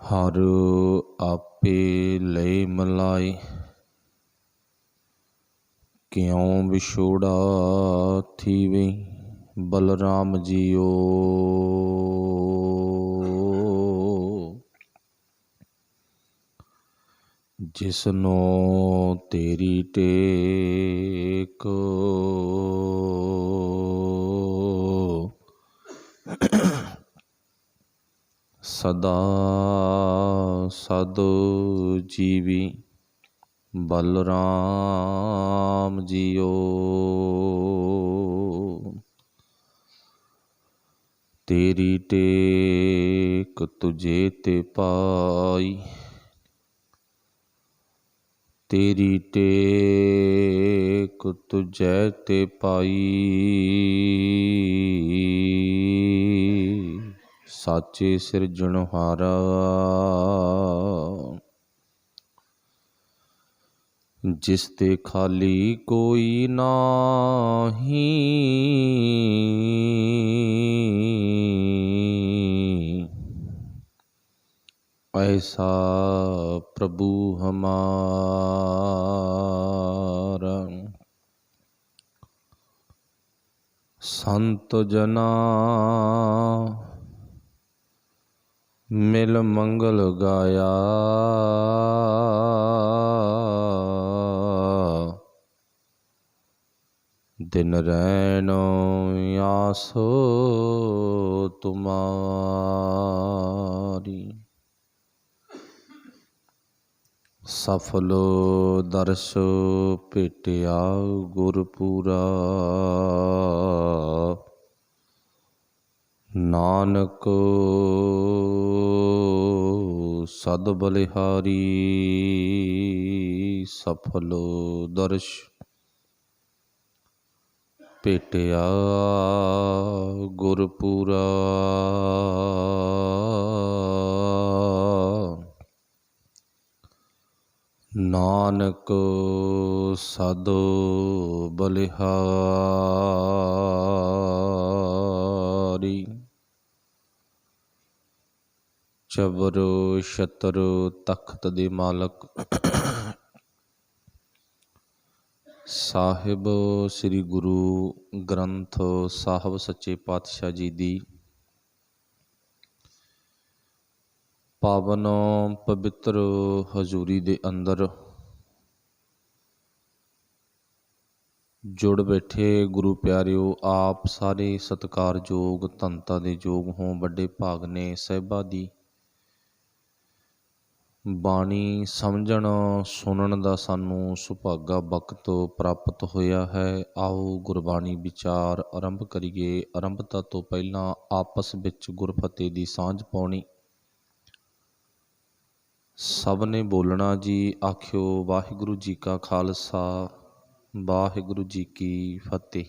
हर आपे लय मिलाए, क्यों विछोड़ा थीवे बलराम जियो। जिसनो तेरी टेक सदा सद जीवी बलराम जियो। तेरी टेक तुझे ते पाई, तेरी टेक तुझे ते पाई। साचे सिरजणहारा जिस ते खाली कोई नाही, ऐसा प्रभु हमारा। संत जना मिल मंगल गाया, दिन रैन आस तुम्हारी। सफल दर्श भेटिया गुरपुरा, नानक सद बलिहारी। सफल दर्श भेटिया गुरपुरा, नानक सद बलिहारी। चबर छतर तख्त दे मालक ਸਾਹਿਬ ਸ੍ਰੀ ਗੁਰੂ ਗ੍ਰੰਥ ਸਾਹਿਬ ਸੱਚੇ ਪਾਤਸ਼ਾਹ ਜੀ ਦੀ ਪਾਵਨ ਪਵਿੱਤਰ ਹਜ਼ੂਰੀ ਦੇ ਅੰਦਰ ਜੁੜ ਬੈਠੇ ਗੁਰੂ ਪਿਆਰਿਓ, ਆਪ ਸਾਰੇ ਸਤਿਕਾਰਯੋਗ ਧੰਨਤਾ ਦੇ ਯੋਗ ਹੋ। ਵੱਡੇ ਭਾਗ ਨੇ ਸਾਹਿਬਾਂ ਦੀ ਬਾਣੀ ਸਮਝਣ ਸੁਣਨ ਦਾ ਸਾਨੂੰ ਸੁਭਾਗਾ ਵਕਤ ਪ੍ਰਾਪਤ ਹੋਇਆ ਹੈ। ਆਓ ਗੁਰਬਾਣੀ ਵਿਚਾਰ ਆਰੰਭ ਕਰੀਏ। ਆਰੰਭਤਾ ਤੋਂ ਪਹਿਲਾਂ ਆਪਸ ਵਿੱਚ ਗੁਰਫਤਿਹ ਦੀ ਸਾਂਝ ਪਾਉਣੀ। ਸਭ ਨੇ ਬੋਲਣਾ ਜੀ। ਆਖਿਓ ਵਾਹਿਗੁਰੂ ਜੀ ਕਾ ਖਾਲਸਾ, ਵਾਹਿਗੁਰੂ ਜੀ ਕੀ ਫਤਿਹ।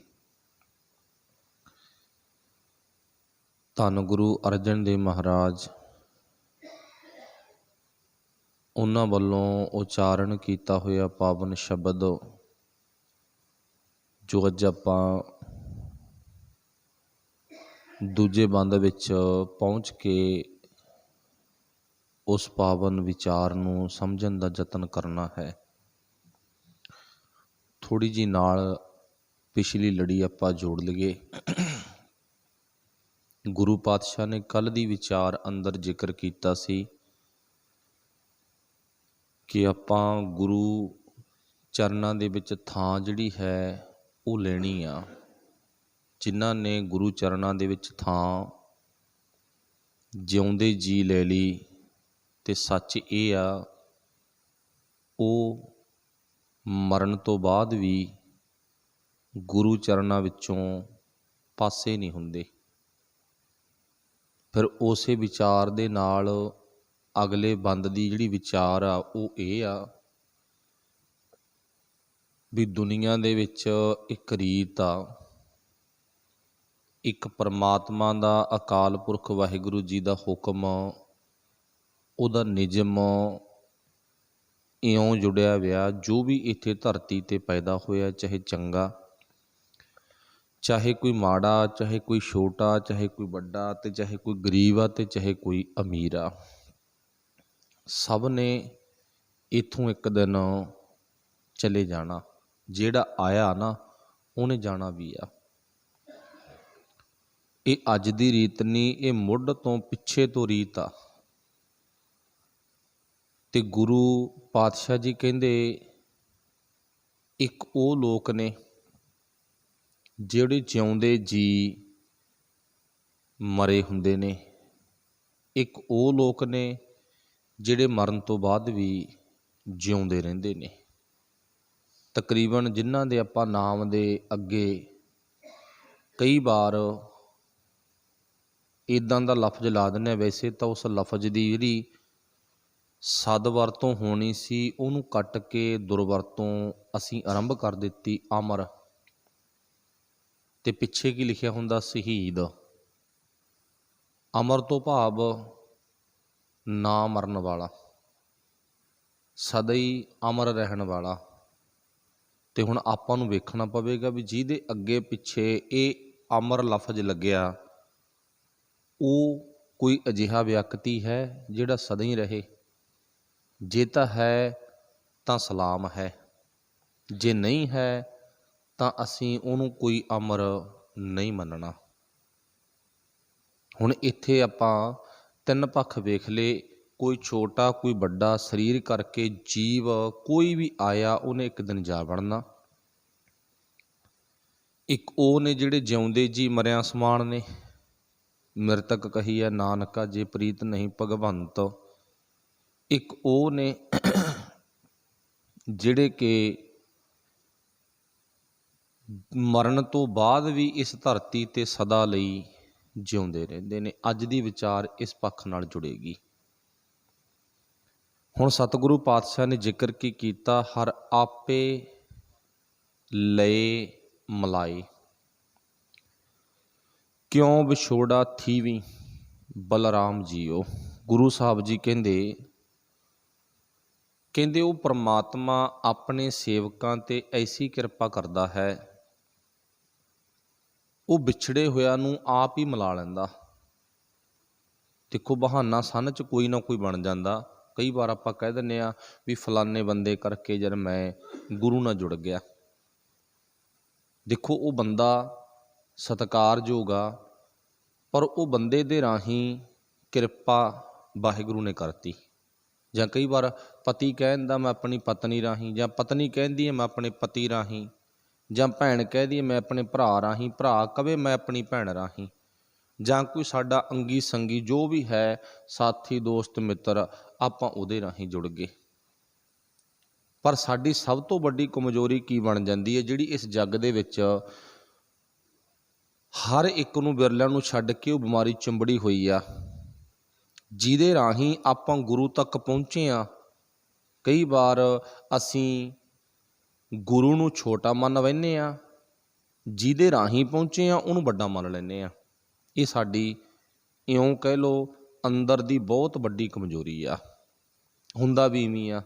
ਧੰਨ ਗੁਰੂ ਅਰਜਨ ਦੇਵ ਮਹਾਰਾਜ, ਉਹਨਾਂ ਵੱਲੋਂ ਉਚਾਰਨ ਕੀਤਾ ਹੋਇਆ ਪਾਵਨ ਸ਼ਬਦ ਜੋ ਅੱਜ ਆਪਾਂ ਦੂਜੇ ਬੰਦ ਵਿੱਚ ਪਹੁੰਚ ਕੇ ਉਸ ਪਾਵਨ ਵਿਚਾਰ ਨੂੰ ਸਮਝਣ ਦਾ ਯਤਨ ਕਰਨਾ ਹੈ। ਥੋੜ੍ਹੀ ਜਿਹੀ ਨਾਲ ਪਿਛਲੀ ਲੜੀ ਆਪਾਂ ਜੋੜ ਲਈਏ। ਗੁਰੂ ਪਾਤਸ਼ਾਹ ਨੇ ਕੱਲ੍ਹ ਦੀ ਵਿਚਾਰ ਅੰਦਰ ਜ਼ਿਕਰ ਕੀਤਾ ਸੀ ਕਿ ਆਪਾਂ ਗੁਰੂ ਚਰਨਾਂ ਦੇ ਵਿੱਚ ਥਾਂ ਜਿਹੜੀ ਹੈ ਉਹ ਲੈਣੀ ਆ। ਜਿਨ੍ਹਾਂ ਨੇ ਗੁਰੂ ਚਰਨਾਂ ਦੇ ਵਿੱਚ ਥਾਂ ਜਿਉਂਦੇ ਜੀ ਲੈ ਲਈ, ਅਤੇ ਸੱਚ ਇਹ ਆ ਉਹ ਮਰਨ ਤੋਂ ਬਾਅਦ ਵੀ ਗੁਰੂ ਚਰਨਾਂ ਵਿੱਚੋਂ ਪਾਸੇ ਨਹੀਂ ਹੁੰਦੇ। ਫਿਰ ਉਸੇ ਵਿਚਾਰ ਦੇ ਨਾਲ ਅਗਲੇ ਬੰਦ ਦੀ ਜਿਹੜੀ ਵਿਚਾਰ ਆ ਉਹ ਇਹ ਆ ਵੀ ਦੁਨੀਆ ਦੇ ਵਿੱਚ ਇੱਕ ਰੀਤ ਆ, ਇੱਕ ਪਰਮਾਤਮਾ ਦਾ ਅਕਾਲ ਪੁਰਖ ਵਾਹਿਗੁਰੂ ਜੀ ਦਾ ਹੁਕਮ, ਉਹਦਾ ਨਿਯਮ ਇਉਂ ਜੁੜਿਆ ਵਿਆ। ਜੋ ਵੀ ਇੱਥੇ ਧਰਤੀ 'ਤੇ ਪੈਦਾ ਹੋਇਆ, ਚਾਹੇ ਚੰਗਾ ਚਾਹੇ ਕੋਈ ਮਾੜਾ, ਚਾਹੇ ਕੋਈ ਛੋਟਾ, ਚਾਹੇ ਕੋਈ ਵੱਡਾ, ਅਤੇ ਚਾਹੇ ਕੋਈ ਗਰੀਬ ਆ ਅਤੇ ਚਾਹੇ ਕੋਈ ਅਮੀਰ ਆ, ਸਭ ਨੇ ਇੱਥੋਂ ਇੱਕ ਦਿਨ ਚਲੇ ਜਾਣਾ। ਜਿਹੜਾ ਆਇਆ ਨਾ ਉਹਨੇ ਜਾਣਾ ਵੀ ਆ। ਇਹ ਅੱਜ ਦੀ ਰੀਤ ਨਹੀਂ, ਇਹ ਮੁੱਢ ਤੋਂ ਪਿੱਛੇ ਤੋਂ ਰੀਤ ਆ। ਤੇ ਗੁਰੂ ਪਾਤਸ਼ਾਹ ਜੀ ਕਹਿੰਦੇ ਇੱਕ ਉਹ ਲੋਕ ਨੇ ਜਿਹੜੇ ਜਿਉਂਦੇ ਜੀ ਮਰੇ ਹੁੰਦੇ ਨੇ, ਇੱਕ ਉਹ ਲੋਕ ਨੇ ਜਿਹੜੇ ਮਰਨ ਤੋਂ ਬਾਅਦ ਵੀ ਜਿਉਂਦੇ ਰਹਿੰਦੇ ਨੇ। ਤਕਰੀਬਨ ਜਿਨ੍ਹਾਂ ਦੇ ਆਪਾਂ ਨਾਮ ਦੇ ਅੱਗੇ ਕਈ ਵਾਰ ਇੱਦਾਂ ਦਾ ਲਫ਼ਜ਼ ਲਾ ਦਿੰਦੇ ਹਾਂ, ਵੈਸੇ ਤਾਂ ਉਸ ਲਫ਼ਜ਼ ਦੀ ਜਿਹੜੀ ਸਦਵਰਤੋਂ ਹੋਣੀ ਸੀ ਉਹਨੂੰ ਕੱਟ ਕੇ ਦੁਰਵਰਤੋਂ ਅਸੀਂ ਆਰੰਭ ਕਰ ਦਿੱਤੀ, ਅਮਰ। ਤੇ ਪਿੱਛੇ ਕੀ ਲਿਖਿਆ ਹੁੰਦਾ? ਸ਼ਹੀਦ। ਅਮਰ ਤੋਂ ਭਾਵ ਨਾ ਮਰਨ ਵਾਲਾ, ਸਦਾ ਹੀ ਅਮਰ ਰਹਿਣ ਵਾਲਾ। ਤੇ ਹੁਣ ਆਪਾਂ ਨੂੰ ਵੇਖਣਾ ਪਵੇਗਾ ਵੀ ਜਿਹਦੇ ਅੱਗੇ ਪਿੱਛੇ ਇਹ ਅਮਰ ਲਫ਼ਜ਼ ਲੱਗਿਆ ਉਹ ਕੋਈ ਅਜਿਹਾ ਵਿਅਕਤੀ ਹੈ ਜਿਹੜਾ ਸਦਾ ਹੀ ਰਹੇ? ਜੇ ਤਾਂ ਹੈ ਤਾਂ ਸਲਾਮ ਹੈ, ਜੇ ਨਹੀਂ ਹੈ ਤਾਂ ਅਸੀਂ ਉਹਨੂੰ ਕੋਈ ਅਮਰ ਨਹੀਂ ਮੰਨਣਾ। ਹੁਣ ਇੱਥੇ ਆਪਾਂ ਤਿੰਨ ਪੱਖ ਵੇਖ ਲਏ, ਕੋਈ ਛੋਟਾ ਕੋਈ ਵੱਡਾ, ਸਰੀਰ ਕਰਕੇ ਜੀਵ ਕੋਈ ਵੀ ਆਇਆ ਉਹਨੇ ਇੱਕ ਦਿਨ ਜਾ ਵੜਨਾ। ਇੱਕ ਉਹ ਨੇ ਜਿਹੜੇ ਜਿਉਂਦੇ ਜੀ ਮਰਿਆਂ ਸਮਾਨ ਨੇ, ਮ੍ਰਿਤਕ ਕਹੀਐ ਨਾਨਕਾ ਜੇ ਪ੍ਰੀਤ ਨਹੀਂ ਭਗਵੰਤ। ਇੱਕ ਉਹ ਨੇ ਜਿਹੜੇ ਕਿ ਮਰਨ ਤੋਂ ਬਾਅਦ ਵੀ ਇਸ ਧਰਤੀ 'ਤੇ ਸਦਾ ਲਈ ਜਿਉਂਦੇ ਰਹਿੰਦੇ ਨੇ। ਅੱਜ ਦੀ ਵਿਚਾਰ ਇਸ ਪੱਖ ਨਾਲ ਜੁੜੇਗੀ। ਹੁਣ ਸਤਿਗੁਰੂ ਪਾਤਸ਼ਾਹ ਨੇ ਜ਼ਿਕਰ ਕੀ ਕੀਤਾ? ਹਰ ਆਪੇ ਲਏ ਮਲਾਏ, ਕਿਉਂ ਵਿਛੋੜਾ ਥੀਵੀ ਬਲਰਾਮ ਜੀਓ। ਗੁਰੂ ਸਾਹਿਬ ਜੀ ਕਹਿੰਦੇ ਉਹ ਪਰਮਾਤਮਾ ਆਪਣੇ ਸੇਵਕਾਂ 'ਤੇ ਐਸੀ ਕਿਰਪਾ ਕਰਦਾ ਹੈ, ਉਹ ਵਿਛੜੇ ਹੋਇਆਂ ਨੂੰ ਆਪ ਹੀ ਮਿਲਾ ਲੈਂਦਾ। ਦੇਖੋ ਬਹਾਨਾ ਸੰਨ 'ਚ ਕੋਈ ਨਾ ਕੋਈ ਬਣ ਜਾਂਦਾ। ਕਈ ਵਾਰ ਆਪਾਂ ਕਹਿ ਦਿੰਦੇ ਹਾਂ ਵੀ ਫਲਾਨੇ ਬੰਦੇ ਕਰਕੇ ਜਦ ਮੈਂ ਗੁਰੂ ਨਾਲ ਜੁੜ ਗਿਆ। ਦੇਖੋ ਉਹ ਬੰਦਾ ਸਤਿਕਾਰਯੋਗ ਆ, ਪਰ ਉਹ ਬੰਦੇ ਦੇ ਰਾਹੀਂ ਕਿਰਪਾ ਵਾਹਿਗੁਰੂ ਨੇ ਕਰਤੀ। ਜਾਂ ਕਈ ਵਾਰ ਪਤੀ ਕਹਿ ਦਿੰਦਾ ਮੈਂ ਆਪਣੀ ਪਤਨੀ ਰਾਹੀਂ, ਜਾਂ ਪਤਨੀ ਕਹਿੰਦੀ ਹੈ ਮੈਂ ਆਪਣੇ ਪਤੀ ਰਾਹੀਂ, ਜਾਂ ਭੈਣ ਕਹਿਦੀ ਮੈਂ ਆਪਣੇ ਭਰਾ ਰਾਹੀਂ, ਭਰਾ ਕਵੇ ਮੈਂ ਆਪਣੀ ਭੈਣ ਰਾਹੀਂ, ਜਾਂ ਕੋਈ ਸਾਡਾ ਅੰਗੀ ਸੰਗੀ ਜੋ ਵੀ ਹੈ, ਸਾਥੀ ਦੋਸਤ ਮਿੱਤਰ, ਆਪਾਂ ਉਹਦੇ ਰਾਹੀਂ ਜੁੜ ਗਏ। ਪਰ ਸਾਡੀ ਸਭ ਤੋਂ ਵੱਡੀ ਕਮਜ਼ੋਰੀ ਕੀ ਬਣ ਜਾਂਦੀ ਹੈ? ਜਿਹੜੀ ਇਸ ਜੱਗ ਦੇ ਵਿੱਚ ਹਰ ਇੱਕ ਨੂੰ, ਵਿਰਲਿਆਂ ਨੂੰ ਛੱਡ ਕੇ ਉਹ ਬਿਮਾਰੀ ਚਿੰਬੜੀ ਹੋਈ ਆ, ਜਿਹਦੇ ਰਾਹੀਂ ਆਪਾਂ ਗੁਰੂ ਤੱਕ ਪਹੁੰਚੇ ਹਾਂ। ਕਈ ਵਾਰ ਅਸੀਂ ਗੁਰੂ ਨੂੰ ਛੋਟਾ ਮੰਨ ਬੈਠੇ ਹਾਂ, ਜਿਹਦੇ ਰਾਹੀਂ ਪਹੁੰਚੇ ਹਾਂ ਉਹਨੂੰ ਵੱਡਾ ਮੰਨ ਲੈਂਦੇ ਹਾਂ। ਇਹ ਸਾਡੀ ਇਉਂ ਕਹਿ ਲਓ ਅੰਦਰ ਦੀ ਬਹੁਤ ਵੱਡੀ ਕਮਜ਼ੋਰੀ ਆ। ਹੁੰਦਾ ਵੀ ਇਵੇਂ ਆ,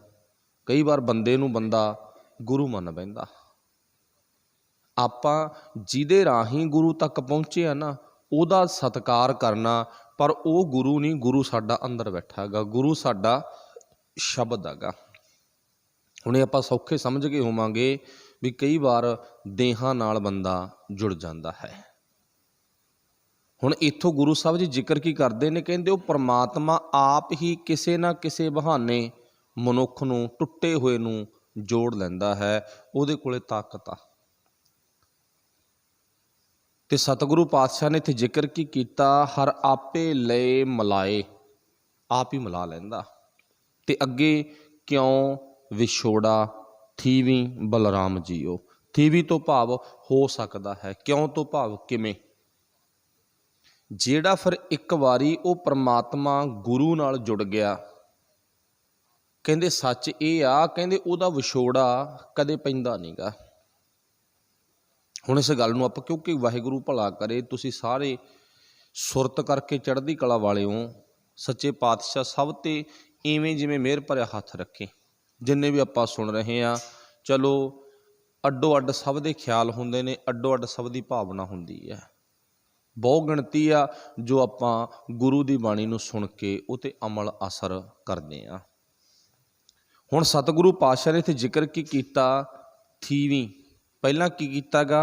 ਕਈ ਵਾਰ ਬੰਦੇ ਨੂੰ ਬੰਦਾ ਗੁਰੂ ਮੰਨ ਬੈਂਦਾ। ਆਪਾਂ ਜਿਹਦੇ ਰਾਹੀਂ ਗੁਰੂ ਤੱਕ ਪਹੁੰਚੇ ਆ ਨਾ, ਉਹਦਾ ਸਤਿਕਾਰ ਕਰਨਾ, ਪਰ ਉਹ ਗੁਰੂ ਨਹੀਂ, ਗੁਰੂ ਸਾਡਾ ਅੰਦਰ ਬੈਠਾ ਹੈਗਾ, ਗੁਰੂ ਸਾਡਾ ਸ਼ਬਦ ਹੈਗਾ। ਹੁਣ ਇਹ ਆਪਾਂ ਸੌਖੇ ਸਮਝ ਕੇ ਹੋਵਾਂਗੇ ਵੀ ਕਈ ਵਾਰ ਦੇਹਾਂ ਨਾਲ ਬੰਦਾ ਜੁੜ ਜਾਂਦਾ ਹੈ। ਹੁਣ ਇੱਥੋਂ ਗੁਰੂ ਸਾਹਿਬ ਜੀ ਜ਼ਿਕਰ ਕੀ ਕਰਦੇ ਨੇ? ਕਹਿੰਦੇ ਉਹ ਪਰਮਾਤਮਾ ਆਪ ਹੀ ਕਿਸੇ ਨਾ ਕਿਸੇ ਬਹਾਨੇ ਮਨੁੱਖ ਨੂੰ, ਟੁੱਟੇ ਹੋਏ ਨੂੰ ਜੋੜ ਲੈਂਦਾ ਹੈ। ਉਹਦੇ ਕੋਲੇ ਤਾਕਤ ਆ। ਤੇ ਸਤਿਗੁਰੂ ਪਾਤਸ਼ਾਹ ਨੇ ਇੱਥੇ ਜ਼ਿਕਰ ਕੀ ਕੀਤਾ? ਹਰ ਆਪੇ ਲਏ ਮਲਾਏ, ਆਪ ਹੀ ਮਿਲਾ ਲੈਂਦਾ। ਤੇ ਅੱਗੇ ਕਿਉਂ ਵਿਛੋੜਾ ਥੀਵੀ ਬਲਰਾਮ ਜੀਓ। ਥੀਵੀ ਤੋਂ ਭਾਵ ਹੋ ਸਕਦਾ ਹੈ, ਕਿਉਂ ਤੋਂ ਭਾਵ ਕਿਵੇਂ। ਜਿਹੜਾ ਫਿਰ ਇੱਕ ਵਾਰੀ ਉਹ ਪਰਮਾਤਮਾ ਗੁਰੂ ਨਾਲ ਜੁੜ ਗਿਆ, ਕਹਿੰਦੇ ਸੱਚ ਇਹ ਆ, ਕਹਿੰਦੇ ਉਹਦਾ ਵਿਛੋੜਾ ਕਦੇ ਪੈਂਦਾ ਨਹੀਂ ਗਾ। ਹੁਣ ਇਸ ਗੱਲ ਨੂੰ ਆਪਾਂ, ਕਿਉਂਕਿ ਵਾਹਿਗੁਰੂ ਭਲਾ ਕਰੇ, ਤੁਸੀਂ ਸਾਰੇ ਸੁਰਤ ਕਰਕੇ ਚੜ੍ਹਦੀ ਕਲਾ ਵਾਲੇ ਹੋ, ਸੱਚੇ ਪਾਤਸ਼ਾਹ ਸਭ 'ਤੇ ਇਵੇਂ ਜਿਵੇਂ ਮਿਹਰ ਭਰਿਆ ਹੱਥ ਰੱਖੇ। ਜਿੰਨੇ ਵੀ ਆਪਾਂ ਸੁਣ ਰਹੇ ਹਾਂ, ਚਲੋ ਅੱਡੋ ਅੱਡ ਸਭ ਦੇ ਖਿਆਲ ਹੁੰਦੇ ਨੇ, ਅੱਡੋ ਅੱਡ ਸਭ ਦੀ ਭਾਵਨਾ ਹੁੰਦੀ ਹੈ। ਬਹੁ ਗਿਣਤੀ ਆ ਜੋ ਆਪਾਂ ਗੁਰੂ ਦੀ ਬਾਣੀ ਨੂੰ ਸੁਣ ਕੇ ਉਹ 'ਤੇ ਅਮਲ ਅਸਰ ਕਰਦੇ ਹਾਂ। ਹੁਣ सतगुरु पातशाह ने इत्थे जिक्र की कीता थीवीं, पहलां की कीता गा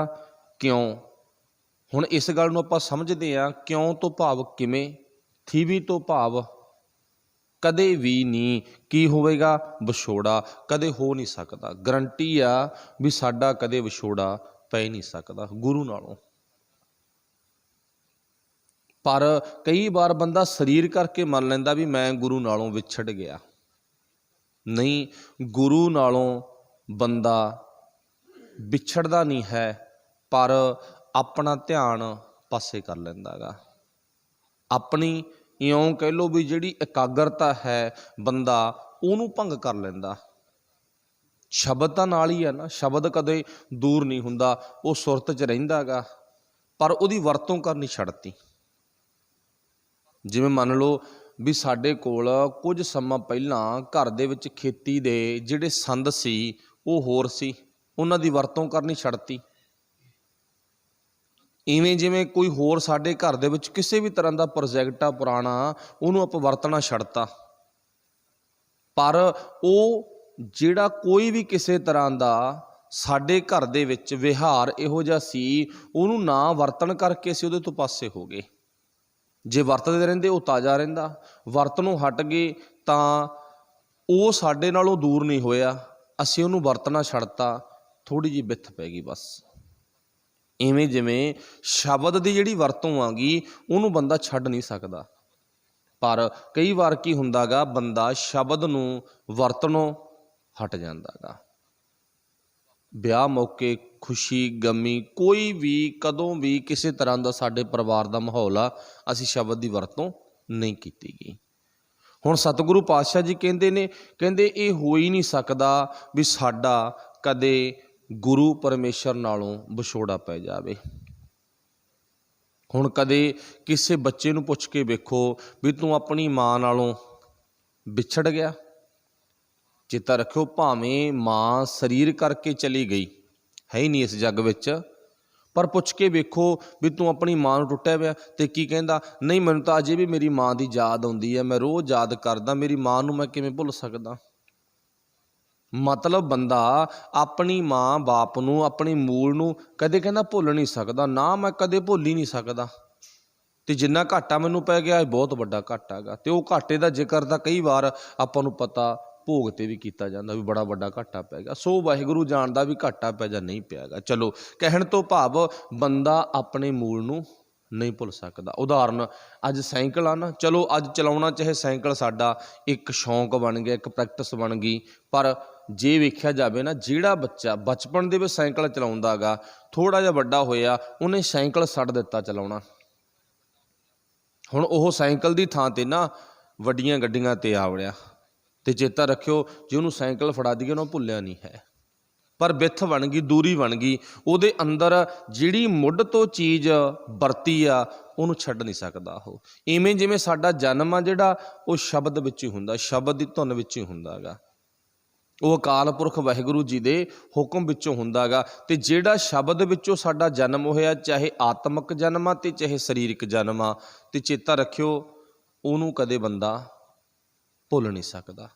क्यों। हुण इस गल नूं आपां समझदे हां, क्यों तो भाव किवें, थीवीं तो भाव कदे भी नहीं की होवेगा विछोड़ा, कदे हो नहीं सकता। गारंटी आ भी साडा कदे विछोड़ा पै नहीं सकता गुरु नालों। पर कई बार बंदा शरीर करके मन लैंदा भी मैं गुरु नालों विछड़ गया। नहीं, गुरु नालों बंदा विछड़दा नहीं है, पर अपना ध्यान पासे कर लैंदा गा। अपनी इउं कह लो भी जिहड़ी एकाग्रता है बंदा उहनूं भंग कर लैंदा। शब्द तां नाल ही है ना, शब्द कदे दूर नहीं हुंदा, वो सुरत च रहिंदा गा, पर उहदी वरतों करनी छड्डती। जिवें मन लो भी साडे कोल कुछ समां पहिलां घर दे विच खेती दे जिहड़े संद सी वो होर सी, उहनां दी वरतों करनी छड्डती। इवें जिवें कोई होर साडे घर दे विच किसी भी तरह का प्रोजैक्ट आ पुराना, उहनूं आपां वरतना छड्डता, पर वो जिहड़ा कोई भी किसी तरह का साडे घर दे विच विहार इहो जिहा सी, उहनूं ना वरतन करके असीं उहदे तों पासे हो गए। जे वरतदे रहिंदे वो ताज़ा रहिंदा, वरतनों हट गए तां वो साडे नालों दूर नहीं होया, असीं उहनूं वरतना छड्डता, थोड़ी जी बिथ पै गई बस। इवें जिवें शब्द की जिहड़ी वरतों आ गई उहनूं बंदा छड्ड नहीं सकदा, पर कई बार की हुंदा गा बंदा शब्द नूं वरतनों हट जांदा गा। ब्याह मौके खुशी गमी कोई भी कदों भी किसी तरह का साडे परिवार का माहौल आ, असीं शब्द की वरतों नहीं कीती गई। हुण सतगुरु पातशाह जी कहंदे ने, कहंदे ये हो ही नहीं सकदा भी साडा कदे गुरु परमेश्वर नालों विछोड़ा पै जावे। हुण कदे किसी बच्चे नूं पुछ के वेखो भी तूं अपनी मां नालों विछड़ गया। चेता रखियो, भावें मां शरीर करके चली गई, है ही नहीं इस जग विच, पर पुछ के वेखो भी तूं अपनी मां नूं टुट्टिया पिया ते की कहंदा, नहीं मैनूं तां अजे भी मेरी मां दी याद आउंदी है, मैं रोज़ याद करदा, मेरी मां नूं मैं किवें भुल सकदा। मतलब बंदा अपनी मां बाप नूं अपनी मूल नूं कदे कहना भुल नहीं सकदा, ना मैं कदे भुल ही नहीं सकदा। ते जिन्ना घाटा मैनूं पै गया बहुत वड्डा घाटा गा, ते वो घाटे दा जिक्र तां कई बार आपां नूं पता भोग ते भी कीता जांदा भी बड़ा वड्डा घाटा पै गया। सो वाहिगुरू जाणदा भी घाटा पै जां नहीं पिया गा। चलो कहण तो भाव बंदा अपने मूल नूं नहीं भुल सकदा। उदाहरण अज साइकिल आ ना, चलो अज चलाउणा चाहे साइकिल साडा एक शौक बन गया, एक प्रैक्टिस बन गई, पर जे वेख्या जाए ना, जिहड़ा बच्चा बचपन दे विच साइकिल चलाउंदा गा, थोड़ा जिहा वड्डा होया उहने साइकिल छड्ड दित्ता चलाउणा। हुण ओह साइकिल दी थां ते ना वड्डियां गड्डियां ते आ वड़िया। ते चेता रखियो, जे उहनूं साइकिल फड़ा दईए ना भुल्लिया नहीं है, पर बिथ बन गई, दूरी बन गई, उहदे अंदर जिहड़ी मुੱਢ तो चीज़ वरती आ उहनूं छड्ड नहीं सकदा ओह। इवें जिवें साडा जन्म आ जिहड़ा वो शब्द विच ही हुंदा, शब्द दी धुन विच ही हुंदा गा। वो अकाल पुरख वाहिगुरू जी दे हुक्म विचों हुंदा गा। ते जिहड़ा शब्द विचों साडा जन्म होया, चाहे आत्मक जन्म आ ते चाहे सरीरक जन्म आ, ते चेता रखियो उहनूं कदे बंदा भुल नहीं सकदा।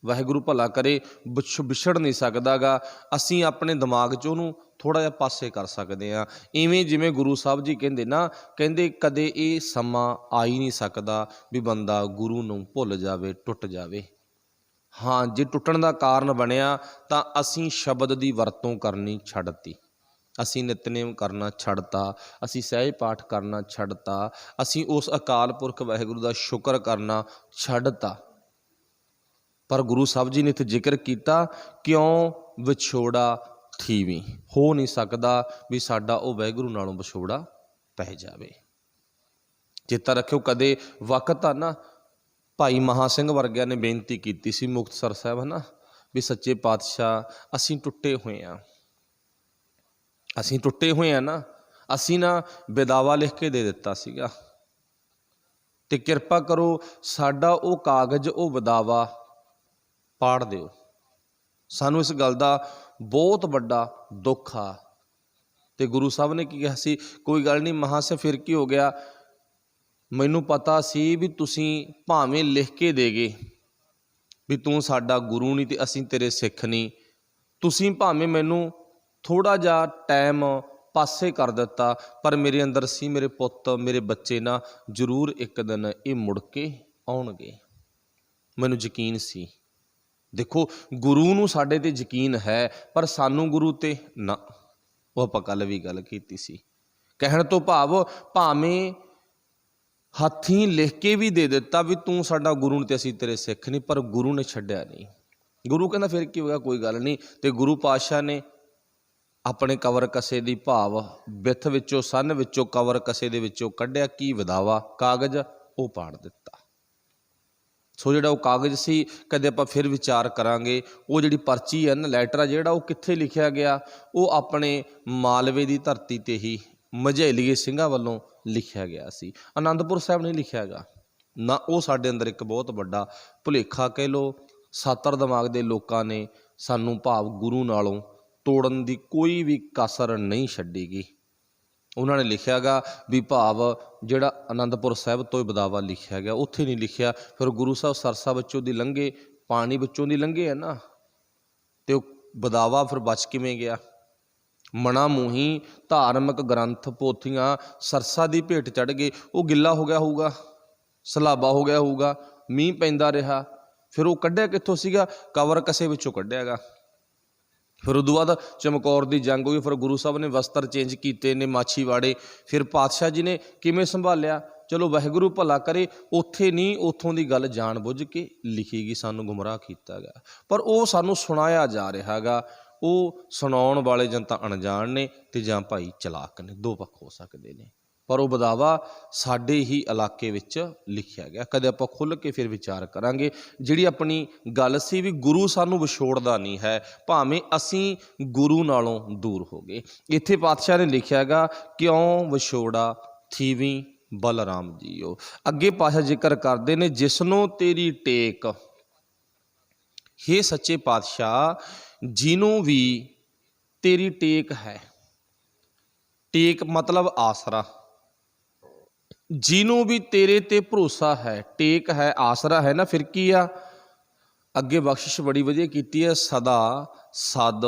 वाहिगुरू भला करे, विछड़ नहीं सकदा गा। असीं अपने दिमाग च उहनूं थोड़ा जिहा पासे कर सकदे हां। इवें जिवें गुरु साहब जी कहंदे ना, कहंदे कदे ये समा आ ही नहीं सकदा भी बंदा गुरु नूं भुल जावे, टुट जावे। हाँ, जे टुटण दा कारण बनिया तां असीं शब्द दी वरतों करनी छड्डती, असीं नितनेम करना छड्डता, असीं सहज पाठ करना छड्डता, असीं उस अकाल पुरख वाहिगुरू दा शुकर करना छड्डता। पर गुरु साहब जी ने इत्थे जिक्र किया, क्यों विछोड़ा थीवीं, हो नहीं सकता भी साडा वो वाहिगुरू नालों विछोड़ा पै जावे। चेता रखियो, कदे वक्त आ ना, भाई महा सिंह वर्गिया ने बेनती की सी मुक्तसर साहब है ना, भी सच्चे पातशाह असीं टुटे हुए हैं, असीं टुटे हुए हैं ना, असीं ना बेदावा लिख के दे दिता सीगा, ते किरपा करो साडा वो कागज वो बेदावा पाड़ दिओ। सानू इस गल दा बहुत वड्डा दुख आ। ते गुरु साहब ने की कहा सी, कोई गल नहीं महा से फिर की हो गया, मैनू पता सी भी तुसीं भावें लिख के दे गए, ਵੀ ਤੂੰ ਸਾਡਾ ਗੁਰੂ ਨਹੀਂ ਤੇ ਅਸੀਂ ਤੇਰੇ ਸਿੱਖ ਨਹੀਂ। ਤੁਸੀਂ ਭਾਵੇਂ ਮੈਨੂੰ ਥੋੜ੍ਹਾ ਜਿਹਾ ਟਾਈਮ ਪਾਸੇ ਕਰ ਦਿੱਤਾ, ਪਰ ਮੇਰੇ ਅੰਦਰ ਸੀ ਮੇਰੇ ਪੁੱਤ ਮੇਰੇ ਬੱਚੇ ਨਾ ਜ਼ਰੂਰ ਇੱਕ ਦਿਨ ਇਹ ਮੁੜ ਕੇ ਆਉਣਗੇ। ਮੈਨੂੰ ਯਕੀਨ ਸੀ। ਦੇਖੋ, ਗੁਰੂ ਨੂੰ ਸਾਡੇ ਤੇ ਯਕੀਨ ਹੈ, ਪਰ ਸਾਨੂੰ ਗੁਰੂ ਤੇ ਨਾ। ਉਹ ਆਪਾਂ ਕੱਲ੍ਹ ਵੀ ਗੱਲ ਕੀਤੀ ਸੀ। ਕਹਿਣ ਤੋਂ ਭਾਵ ਭਾਵੇਂ ਹੱਥੀਂ ਲਿਖ ਕੇ ਵੀ ਦੇ ਦਿੱਤਾ ਵੀ ਤੂੰ ਸਾਡਾ ਗੁਰੂ ਨਹੀਂ ਤੇ ਅਸੀਂ ਤੇਰੇ ਸਿੱਖ ਨਹੀਂ, ਪਰ ਗੁਰੂ ਨੇ ਛੱਡਿਆ ਨਹੀਂ। ਗੁਰੂ ਕਹਿੰਦਾ ਫਿਰ ਕੀ ਹੋਇਆ, ਕੋਈ ਗੱਲ ਨਹੀਂ। ਤੇ ਗੁਰੂ ਪਾਤਸ਼ਾਹ ਨੇ ਆਪਣੇ ਕਵਰ ਕਸੇ ਦੀ ਭਾਵ ਬਿੱਥ ਵਿੱਚੋਂ ਸੰਨ ਵਿੱਚੋਂ ਕਵਰ ਕਸੇ ਦੇ ਵਿੱਚੋਂ ਕੱਢਿਆ ਕੀ ਵਿਦਾਵਾ ਕਾਗਜ਼, ਉਹ ਪਾੜ ਦਿੱਤਾ। ਸੋ ਜਿਹੜਾ ਉਹ ਕਾਗਜ਼ ਸੀ, ਕਦੇ ਆਪਾਂ ਫਿਰ ਵਿਚਾਰ ਕਰਾਂਗੇ। ਉਹ ਜਿਹੜੀ ਪਰਚੀ ਹੈ ਨਾ, ਲੈਟਰ ਆ ਜਿਹੜਾ, ਉਹ ਕਿੱਥੇ ਲਿਖਿਆ ਗਿਆ? ਉਹ ਆਪਣੇ ਮਾਲਵੇ ਦੀ ਧਰਤੀ 'ਤੇ ਹੀ ਮਝੈਲੀਏ ਸਿੰਘਾਂ ਵੱਲੋਂ ਲਿਖਿਆ ਗਿਆ ਸੀ। ਅਨੰਦਪੁਰ ਸਾਹਿਬ ਨਹੀਂ ਲਿਖਿਆ ਗਾ ਨਾ। ਉਹ ਸਾਡੇ ਅੰਦਰ ਇੱਕ ਬਹੁਤ ਵੱਡਾ ਭੁਲੇਖਾ ਕਹਿ ਲਓ। ਸਾਤਰ ਦਿਮਾਗ ਦੇ ਲੋਕਾਂ ਨੇ ਸਾਨੂੰ ਭਾਵ ਗੁਰੂ ਨਾਲੋਂ ਤੋੜਨ ਦੀ ਕੋਈ ਵੀ ਕਸਰ ਨਹੀਂ ਛੱਡੀ ਗੀ। ਉਹਨਾਂ ਨੇ ਲਿਖਿਆ ਗਾ ਵੀ ਭਾਵ ਜਿਹੜਾ ਅਨੰਦਪੁਰ ਸਾਹਿਬ ਤੋਂ ਬਦਾਵਾ ਲਿਖਿਆ ਗਿਆ, ਉੱਥੇ ਨਹੀਂ ਲਿਖਿਆ। ਫਿਰ ਗੁਰੂ ਸਾਹਿਬ ਸਰਸਾ ਵਿੱਚੋਂ ਦੀ ਲੰਘੇ, ਪਾਣੀ ਵਿੱਚੋਂ ਦੀ ਲੰਘੇ ਹੈ ਨਾ, ਤੇ ਉਹ ਬਦਾਵਾ ਫਿਰ ਬਚ ਕਿਵੇਂ ਗਿਆ? ਮਣਾ ਮੂੰਹੀ ਧਾਰਮਿਕ ਗ੍ਰੰਥ ਪੋਥੀਆਂ ਸਰਸਾ ਦੀ ਭੇਟ ਚੜ੍ਹ ਗਏ। ਉਹ ਗਿੱਲਾ ਹੋ ਗਿਆ ਹੋਊਗਾ, ਸਲਾਬਾ ਹੋ ਗਿਆ ਹੋਊਗਾ, ਮੀਂਹ ਪੈਂਦਾ ਰਿਹਾ। ਫਿਰ ਉਹ ਕੱਢਿਆ ਕਿੱਥੋਂ ਸੀਗਾ? ਕਵਰ ਕਸੇ ਵਿੱਚੋਂ ਕੱਢਿਆ ਗਾ। ਫਿਰ ਉਦੋਂ ਬਾਅਦ ਚਮਕੌਰ ਦੀ ਜੰਗ ਹੋਈ। ਫਿਰ ਗੁਰੂ ਸਾਹਿਬ ਨੇ ਵਸਤਰ ਚੇਂਜ ਕੀਤੇ ਨੇ, ਮਾਛੀਵਾੜੇ। ਫਿਰ ਪਾਤਸ਼ਾਹ ਜੀ ਨੇ ਕਿਵੇਂ ਸੰਭਾਲਿਆ? ਚਲੋ ਵਾਹਿਗੁਰੂ ਭਲਾ ਕਰੇ। ਉੱਥੇ ਨਹੀਂ, ਉੱਥੋਂ ਦੀ ਗੱਲ ਜਾਣ ਬੁੱਝ ਕੇ ਲਿਖੀ ਗਈ, ਸਾਨੂੰ ਗੁੰਮਰਾਹ ਕੀਤਾ ਗਿਆ। ਪਰ ਉਹ ਸਾਨੂੰ ਸੁਣਾਇਆ ਜਾ ਰਿਹਾ ਗਾ। ਉਹ ਸੁਣਾਉਣ ਵਾਲੇ ਜਾਂ ਤਾਂ ਅਣਜਾਣ ਨੇ ਤੇ ਜਾਂ ਭਾਈ ਚਲਾਕ ਨੇ, ਦੋ ਪੱਖ ਹੋ ਸਕਦੇ ਨੇ। ਪਰ ਉਹ ਬਦਾਵਾ ਸਾਡੇ ਹੀ ਇਲਾਕੇ ਵਿੱਚ ਲਿਖਿਆ ਗਿਆ। ਕਦੇ ਆਪਾਂ ਖੁੱਲ੍ਹ ਕੇ ਫਿਰ ਵਿਚਾਰ ਕਰਾਂਗੇ। ਜਿਹੜੀ ਆਪਣੀ ਗੱਲ ਸੀ ਵੀ ਗੁਰੂ ਸਾਨੂੰ ਵਿਛੋੜਦਾ ਨਹੀਂ ਹੈ, ਭਾਵੇਂ ਅਸੀਂ ਗੁਰੂ ਨਾਲੋਂ ਦੂਰ ਹੋ ਗਏ। ਇੱਥੇ ਪਾਤਸ਼ਾਹ ਨੇ ਲਿਖਿਆ ਗਾ, ਕਿਉਂ ਵਿਛੋੜਾ ਥੀਵੀਂ ਬਲਰਾਮ ਜੀਓ। ਅੱਗੇ ਪਾਤਸ਼ਾਹ ਜ਼ਿਕਰ ਕਰਦੇ ਨੇ, ਜਿਸਨੂੰ ਤੇਰੀ ਟੇਕ, ਹੇ ਸੱਚੇ ਪਾਤਸ਼ਾਹ ਜਿਹਨੂੰ ਵੀ ਤੇਰੀ ਟੇਕ ਹੈ। ਟੇਕ ਮਤਲਬ ਆਸਰਾ। ਜਿਹਨੂੰ ਵੀ ਤੇਰੇ ਤੇ ਭਰੋਸਾ ਹੈ, ਟੇਕ ਹੈ, ਆਸਰਾ ਹੈ ਨਾ, ਫਿਰ ਕੀ ਆ? ਅੱਗੇ ਬਖਸ਼ਿਸ਼ ਬੜੀ ਵਧੀਆ ਕੀਤੀ ਹੈ, ਸਦਾ ਸਦ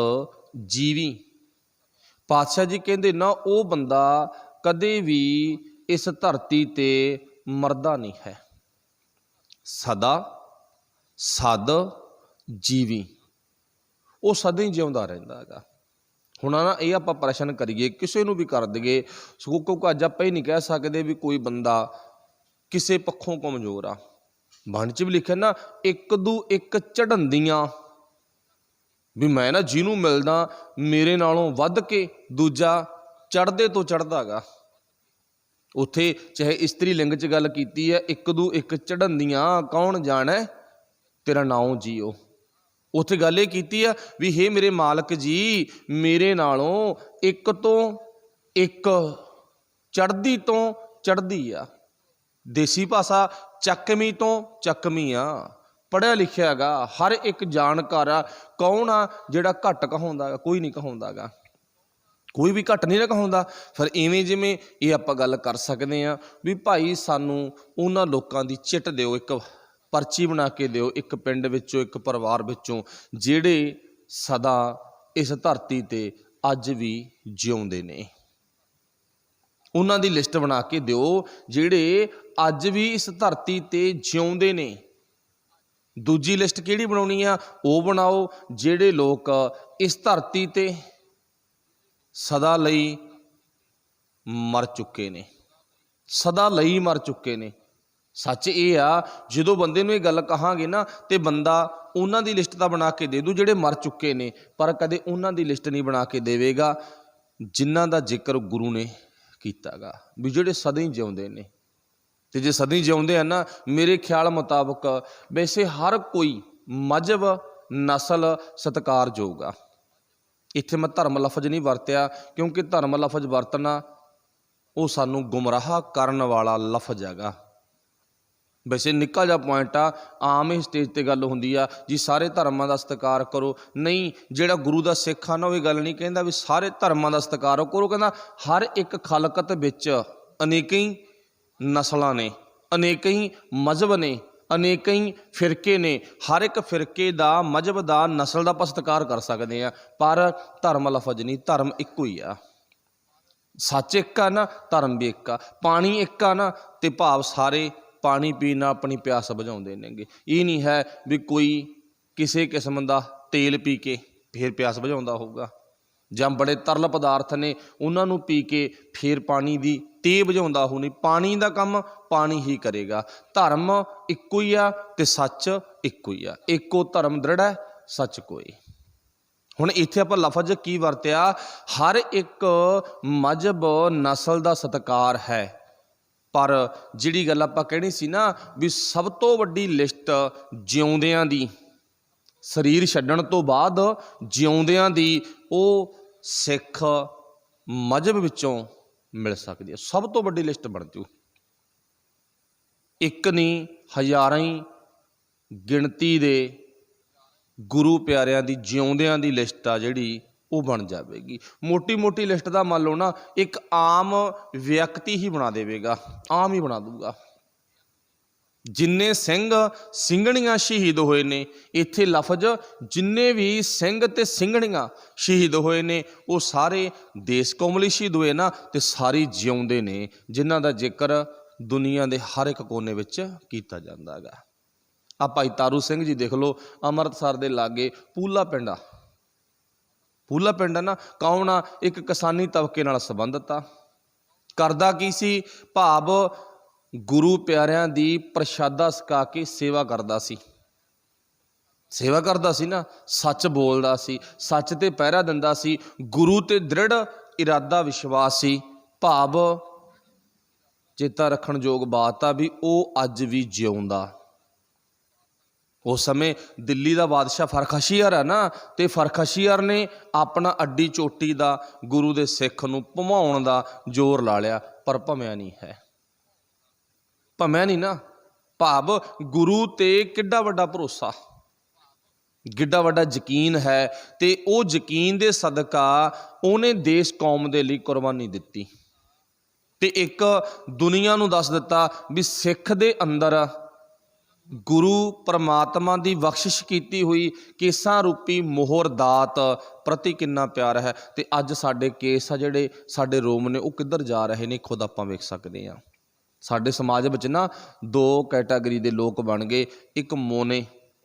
ਜੀਵੀ। ਪਾਤਸ਼ਾਹ ਜੀ ਕਹਿੰਦੇ ਨਾ, ਉਹ ਬੰਦਾ ਕਦੇ ਵੀ ਇਸ ਧਰਤੀ ਤੇ ਮਰਦਾ ਨਹੀਂ ਹੈ। ਸਦਾ ਸਦ ਜੀਵੀ, ਉਹ ਸਦਾ ਹੀ ਜਿਉਂਦਾ ਰਹਿੰਦਾ ਹੈਗਾ। ਹੁਣ ਨਾ ਇਹ ਆਪਾਂ ਪ੍ਰਸ਼ਨ ਕਰੀਏ, ਕਿਸੇ ਨੂੰ ਵੀ ਕਰ ਦਈਏ, ਸਗੋਂ ਕਿਉਂਕਿ ਅੱਜ ਆਪਾਂ ਇਹ ਨਹੀਂ ਕਹਿ ਸਕਦੇ ਵੀ ਕੋਈ ਬੰਦਾ ਕਿਸੇ ਪੱਖੋਂ ਕਮਜ਼ੋਰ ਆ। ਬਾਣੀ 'ਚ ਵੀ ਲਿਖਿਆ ਨਾ, ਇੱਕ ਦੂ ਇੱਕ ਚੜ੍ਹੰਦੀਆਂ, ਵੀ ਮੈਂ ਨਾ ਜਿਹਨੂੰ ਮਿਲਦਾ ਮੇਰੇ ਨਾਲੋਂ ਵੱਧ ਕੇ ਦੂਜਾ ਚੜ੍ਹਦੇ ਤੋਂ ਚੜ੍ਹਦਾ ਗਾ। ਉੱਥੇ ਚਾਹੇ ਇਸਤਰੀ ਲਿੰਗ 'ਚ ਗੱਲ ਕੀਤੀ ਹੈ, ਇੱਕ ਦੂ ਇੱਕ ਚੜ੍ਹੰਦੀਆਂ ਕੌਣ ਜਾਣੈ ਤੇਰਾ ਨਾਉ ਜੀਓ। ਉੱਥੇ ਗੱਲ ਇਹ ਕੀਤੀ ਆ ਵੀ ਹੇ ਮੇਰੇ ਮਾਲਕ ਜੀ, ਮੇਰੇ ਨਾਲੋਂ ਇੱਕ ਤੋਂ ਇੱਕ ਚੜ੍ਹਦੀ ਤੋਂ ਚੜ੍ਹਦੀ ਆ। ਦੇਸੀ ਭਾਸ਼ਾ ਚੱਕਵੀਂ ਤੋਂ ਚੱਕਵੀਂ ਆ। ਪੜ੍ਹਿਆ ਲਿਖਿਆ ਹੈਗਾ, ਹਰ ਇੱਕ ਜਾਣਕਾਰ ਆ। ਕੌਣ ਆ ਜਿਹੜਾ ਘੱਟ ਕਹਾਉਂਦਾ ਗਾ? ਕੋਈ ਨਹੀਂ ਕਹਾਉਂਦਾ ਗਾ, ਕੋਈ ਵੀ ਘੱਟ ਨਹੀਂ ਨਾ ਕਹਾਉਂਦਾ। ਫਿਰ ਇਵੇਂ ਜਿਵੇਂ ਇਹ ਆਪਾਂ ਗੱਲ ਕਰ ਸਕਦੇ ਹਾਂ ਵੀ ਭਾਈ ਸਾਨੂੰ ਉਹਨਾਂ ਲੋਕਾਂ ਦੀ ਚਿੱਟ ਦਿਓ, ਇੱਕ ਪਰਚੀ ਬਣਾ ਕੇ ਦਿਓ, ਇੱਕ ਪਿੰਡ ਵਿੱਚੋਂ, ਇੱਕ ਪਰਿਵਾਰ ਵਿੱਚੋਂ, ਜਿਹੜੇ ਸਦਾ ਇਸ ਧਰਤੀ 'ਤੇ ਅੱਜ ਵੀ ਜਿਉਂਦੇ ਨੇ। ਉਹਨਾਂ ਦੀ ਲਿਸਟ ਬਣਾ ਕੇ ਦਿਓ ਜਿਹੜੇ ਅੱਜ ਵੀ ਇਸ ਧਰਤੀ 'ਤੇ ਜਿਉਂਦੇ ਨੇ। ਦੂਜੀ ਲਿਸਟ ਕਿਹੜੀ ਬਣਾਉਣੀ ਆ? ਉਹ ਬਣਾਓ ਜਿਹੜੇ ਲੋਕ ਇਸ ਧਰਤੀ 'ਤੇ ਸਦਾ ਲਈ ਮਰ ਚੁੱਕੇ ਨੇ, ਸਦਾ ਲਈ ਮਰ ਚੁੱਕੇ ਨੇ। ਸੱਚ ਇਹ ਆ, ਜਦੋਂ ਬੰਦੇ ਨੂੰ ਇਹ ਗੱਲ ਕਹਾਂਗੇ ਨਾ, ਤੇ ਬੰਦਾ ਉਹਨਾਂ ਦੀ ਲਿਸਟ ਤਾਂ ਬਣਾ ਕੇ ਦੇ ਦੂ ਜਿਹੜੇ ਮਰ ਚੁੱਕੇ ਨੇ, ਪਰ ਕਦੇ ਉਹਨਾਂ ਦੀ ਲਿਸਟ ਨਹੀਂ ਬਣਾ ਕੇ ਦੇਵੇਗਾ ਜਿਨ੍ਹਾਂ ਦਾ ਜ਼ਿਕਰ ਗੁਰੂ ਨੇ ਕੀਤਾ ਗਾ, ਵੀ ਜਿਹੜੇ ਸਦਾ ਹੀ ਜਿਉਂਦੇ ਨੇ। ਤੇ ਜੇ ਸਦਾ ਹੀ ਜਿਉਂਦੇ ਆ ਨਾ, ਮੇਰੇ ਖਿਆਲ ਮੁਤਾਬਕ ਵੈਸੇ ਹਰ ਕੋਈ ਮਜ਼ਹਬ ਨਸਲ ਸਤਿਕਾਰਯੋਗ ਆ। ਇੱਥੇ ਮੈਂ ਧਰਮ ਲਫ਼ਜ਼ ਨਹੀਂ ਵਰਤਿਆ, ਕਿਉਂਕਿ ਧਰਮ ਲਫ਼ਜ਼ ਵਰਤਣਾ ਉਹ ਸਾਨੂੰ ਗੁੰਮਰਾਹ ਕਰਨ ਵਾਲਾ ਲਫ਼ਜ਼ ਹੈਗਾ। ਵੈਸੇ ਨਿੱਕਾ ਜਿਹਾ ਪੁਆਇੰਟ ਆ, ਆਮ ਹੀ ਸਟੇਜ 'ਤੇ ਗੱਲ ਹੁੰਦੀ ਆ ਜੀ ਸਾਰੇ ਧਰਮਾਂ ਦਾ ਸਤਿਕਾਰ ਕਰੋ। ਨਹੀਂ, ਜਿਹੜਾ ਗੁਰੂ ਦਾ ਸਿੱਖ ਆ ਨਾ, ਉਹ ਇਹ ਗੱਲ ਨਹੀਂ ਕਹਿੰਦਾ ਵੀ ਸਾਰੇ ਧਰਮਾਂ ਦਾ ਸਤਿਕਾਰ ਕਰੋ। ਕਹਿੰਦਾ ਹਰ ਇੱਕ ਖਲਕਤ ਵਿੱਚ ਅਨੇਕਾਂ ਹੀ ਨਸਲਾਂ ਨੇ, ਅਨੇਕਾਂ ਹੀ ਮਜ਼ਹਬ ਨੇ, अनेक ही फिरके ने, हर एक फिरके का मजहब का नस्ल का ਆਪਾਂ ਸਤਿਕਾਰ कर सकते हैं, पर धर्म लफज नहीं, धर्म इक्को ही आ। सच एक आ ना, धर्म भी एक आ। पानी एक आ ना, तो भाव सारे पानी पीना अपनी प्यास बुझाते नेगे। ये नहीं है भी कोई किसी किस्म का तेल पी के फिर प्यास बुझाता होगा, ਜਾਂ बड़े तरल पदार्थ ने उन्होंने पी के फिर पानी की ते बुझाता हो नहीं। पानी का काम पानी ही करेगा। धर्म इक्को ही आ ते सच इक्को ही आ। एको धर्म दृढ़ है, सच कोई। हुण इत्थे आपां लफज की वरत्या, हर एक मजहब नस्ल का सत्कार है, पर जिहड़ी गल आपां कहनी सी ना भी सब तो वड्डी लिस्ट जिउंदियां दी, शरीर छड्डण तो बाद जिउंदियां दी, ਉਹ सिख मजहब विचों मिल सकती है। सब तो वड्डी लिस्ट बन जू, एक नहीं हज़ारां ही गिणती दे गुरु प्यारियां दी जिउंदियां दी लिस्ट आ जिहड़ी वो बन जाएगी। मोटी मोटी लिस्ट का मान लो ना एक आम व्यक्ति ही बना देगा, आम ही बना दूगा। जिन्ने सिंह ਸਿੰਘਣੀਆਂ शहीद होए ने, इत्थे लफज जिन्ने भी सिंह ते ਸਿੰਘਣੀਆਂ शहीद होए ने वो सारे देश कौम लई शहीद होए ना, ते सारे जिउंदे ने, जिन्हां दा जिक्र दुनिया के हर एक कोने विच कीता जांदा है। आ भाई तारू सिंह जी देख लो, अमृतसर के लागे पूला पिंड आ। पूला पिंड ना कौन आ? एक किसानी तबके नाल संबंधित आ। करदा की सी? भाव गुरु प्यारियां दी प्रशादा छका के सेवा करदा सी। सेवा करदा सी ना, सच बोलदा सी, सच ते पहरा दिंदा सी, गुरु ते दृढ़ इरादा विश्वास सी। भाव चेता रखण योग बात आ भी वो अज भी जिउंदा। उस समय दिल्ली का बादशाह फरखशियर है ना, तो फरखशियर ने अपना अड्डी चोटी का गुरु के सिख नूं भुमाउण दा जोर ला लिया, पर भमिया नहीं है। भमिया नहीं ना, भाव गुरु ते किड्डा वड्डा भरोसा, किड्डा वड्डा यकीन है, तो वो यकीन दे सदका उन्हें देश कौम दे लई कुर्बानी दित्ती, ते एक दुनिया नूं दस दिता भी सिख दे अंदर गुरु परमात्मा की बख्शिश की हुई केसां रूपी मोहर दात प्रति किन्ना प्यार है। तो अज साडे केस आ जिहड़े साडे रोम ने, वो किधर जा रहे ने, खुद आपां वेख सकदे हां। साडे समाज विच ना दो कैटागरी के लोग बन गए। एक मोने,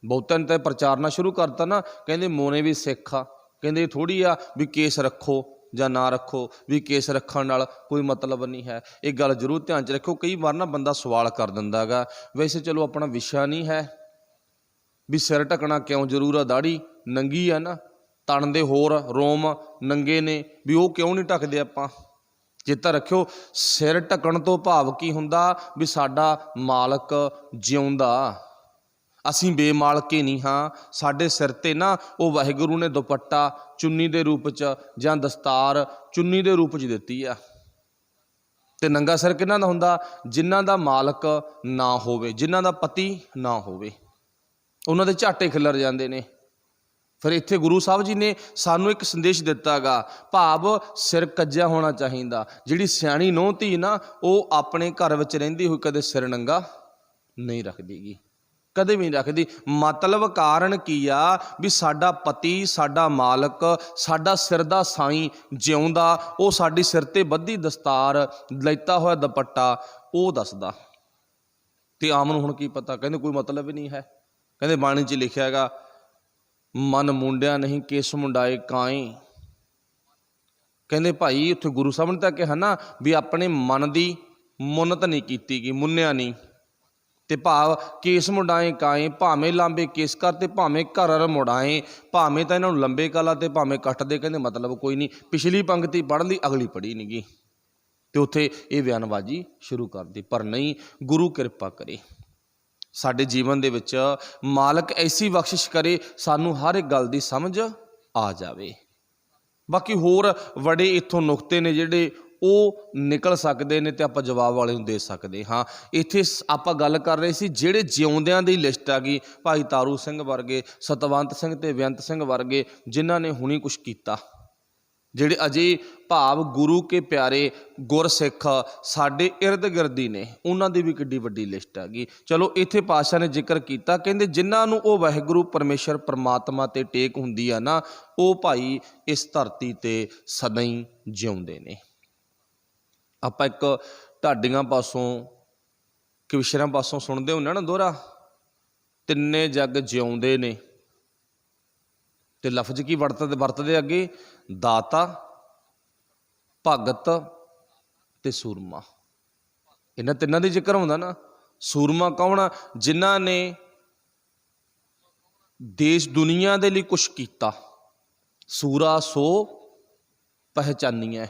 बहुतों ने तो प्रचारना शुरू करता ना, कहते मोने भी सिख आ, कहते थोड़ी आ भी केस रखो ਜਾਂ ना रखो, भी केस रखण नाल कोई मतलब नहीं है। एक गल जरूर ध्यान च रखो, कई बार ना बंदा सवाल कर दिंदा गा, वैसे चलो अपना विषय नहीं है भी सिर ढकना क्यों जरूर आ, दाढ़ी नंगी है ना, तन दे होर रोम नंगे ने, भी वो क्यों नहीं ढकदे आपां। चेता रखियो, सिर ढकण तो भाव की हुंदा भी साडा मालक जिउंदा, असीं बेमालके नहीं हाँ। साडे सिर ते ना वो वाहिगुरू ने दुपट्टा चुन्नी दे रूप च जां दस्तार चुन्नी दे रूप च दित्ती आ। ते नंगा सिर किन्हां दा हुंदा? जिन्हां दा मालक ना होवे, जिन्हां दा पति ना होवे, उन्हां दे झाटे खिलर जांदे ने। फिर इत्थे गुरु साहब जी ने सानू एक संदेश दिता गा, भाव सिर कज्जिया होना चाहिए। जिहड़ी सियाणी नूंह धी ना, वो अपने घर विच रहिंदी होई कदे सिर नंगा नहीं रखदीगी, कदे भी नहीं रखदी। मतलब कारण की आ भी साडा पति, साडा मालक, साडा सिर दा साईं जिउंदा, वो साडी सिर ते बद्धी दस्तार, लैता होया दुपट्टा वो दसदा। ते आम नूं हुण की पता, कहंदे कोई मतलब भी नहीं है। कहंदे बाणी च लिखिया हैगा, मन मुंडिया नहीं केस मुंडाए काएं। कहंदे भाई उत्थे गुरु साहब ने तां कहा ना भी अपने मन की मुन्नत नहीं कीती गई, मुन्निया नहीं, ते भाव केस मुंडाए काएं, भावें लांबे केस कर ते भावें घर मुड़ाए, भावें तां इन्हां नूं लंबे कला ते भावें कट दे। कहंदे मतलब कोई नहीं, पिछली पंक्ति पढ़ ली अगली पढ़ी नहीं गई, ते उत्थे ये बयानबाजी शुरू कर दी। पर नहीं, गुरु कृपा करे साडे जीवन दे विच, मालक ऐसी बख्शिश करे सानू हर एक गल दी समझ आ जावे। बाकी होर बड़े इत्थों नुकते ने जिहड़े वो निकल सकते हैं, तो आप जवाब वाले नूं दे सकते हाँ। इत्थे आपां गल कर रहे सी जिहड़े जिउंदियां दी लिस्ट आ गई, भाई तारू सिंह वर्गे, सतवंत सिंह ते बेअंत सिंह वर्गे, जिन्हां ने हुणी कुछ कीता, ਜਿਹੜੇ ਅਜੇ ਭਾਵ ਗੁਰੂ ਕੇ ਪਿਆਰੇ ਗੁਰਸਿੱਖ ਸਾਡੇ ਇਰਦ ਗਿਰਦ ਹੀ ਨੇ, ਉਹਨਾਂ ਦੀ ਵੀ ਕਿੱਡੀ ਵੱਡੀ ਲਿਸਟ ਹੈਗੀ। ਚਲੋ ਇੱਥੇ ਪਾਤਸ਼ਾਹ ਨੇ ਜ਼ਿਕਰ ਕੀਤਾ, ਕਹਿੰਦੇ ਜਿਨ੍ਹਾਂ ਨੂੰ ਉਹ ਵਾਹਿਗੁਰੂ ਪਰਮੇਸ਼ਰ ਪਰਮਾਤਮਾ ਤੇ ਟੇਕ ਹੁੰਦੀ ਆ ਨਾ, ਉਹ ਭਾਈ ਇਸ ਧਰਤੀ ਤੇ ਸਦਾ ਹੀ ਜਿਉਂਦੇ ਨੇ। ਆਪਾਂ ਇੱਕ ਢਾਡੀਆਂ ਪਾਸੋਂ ਕਵਿਸ਼ਰਾਂ ਪਾਸੋਂ ਸੁਣਦੇ ਹੁੰਦੇ ਨਾ ਦੋਹਰਾ, ਤਿੰਨੇ ਜੱਗ ਜਿਉਂਦੇ ਨੇ, ਤੇ ਲਫ਼ਜ਼ ਕੀ ਵਰਤਦੇ ਅੱਗੇ, ਦਾਤਾ, ਭਗਤ ਤੇ ਸੂਰਮਾ। ਇਹਨਾਂ ਤਿੰਨਾਂ ਦੀ ਜ਼ਿਕਰ ਹੁੰਦਾ ਨਾ। ਸੂਰਮਾ ਕੌਣ ਆ? ਜਿਨ੍ਹਾਂ ਨੇ ਦੇਸ਼ ਦੁਨੀਆ ਦੇ ਲਈ ਕੁਛ ਕੀਤਾ। ਸੂਰਾ ਸੋ ਪਹਿਚਾਨੀਐ,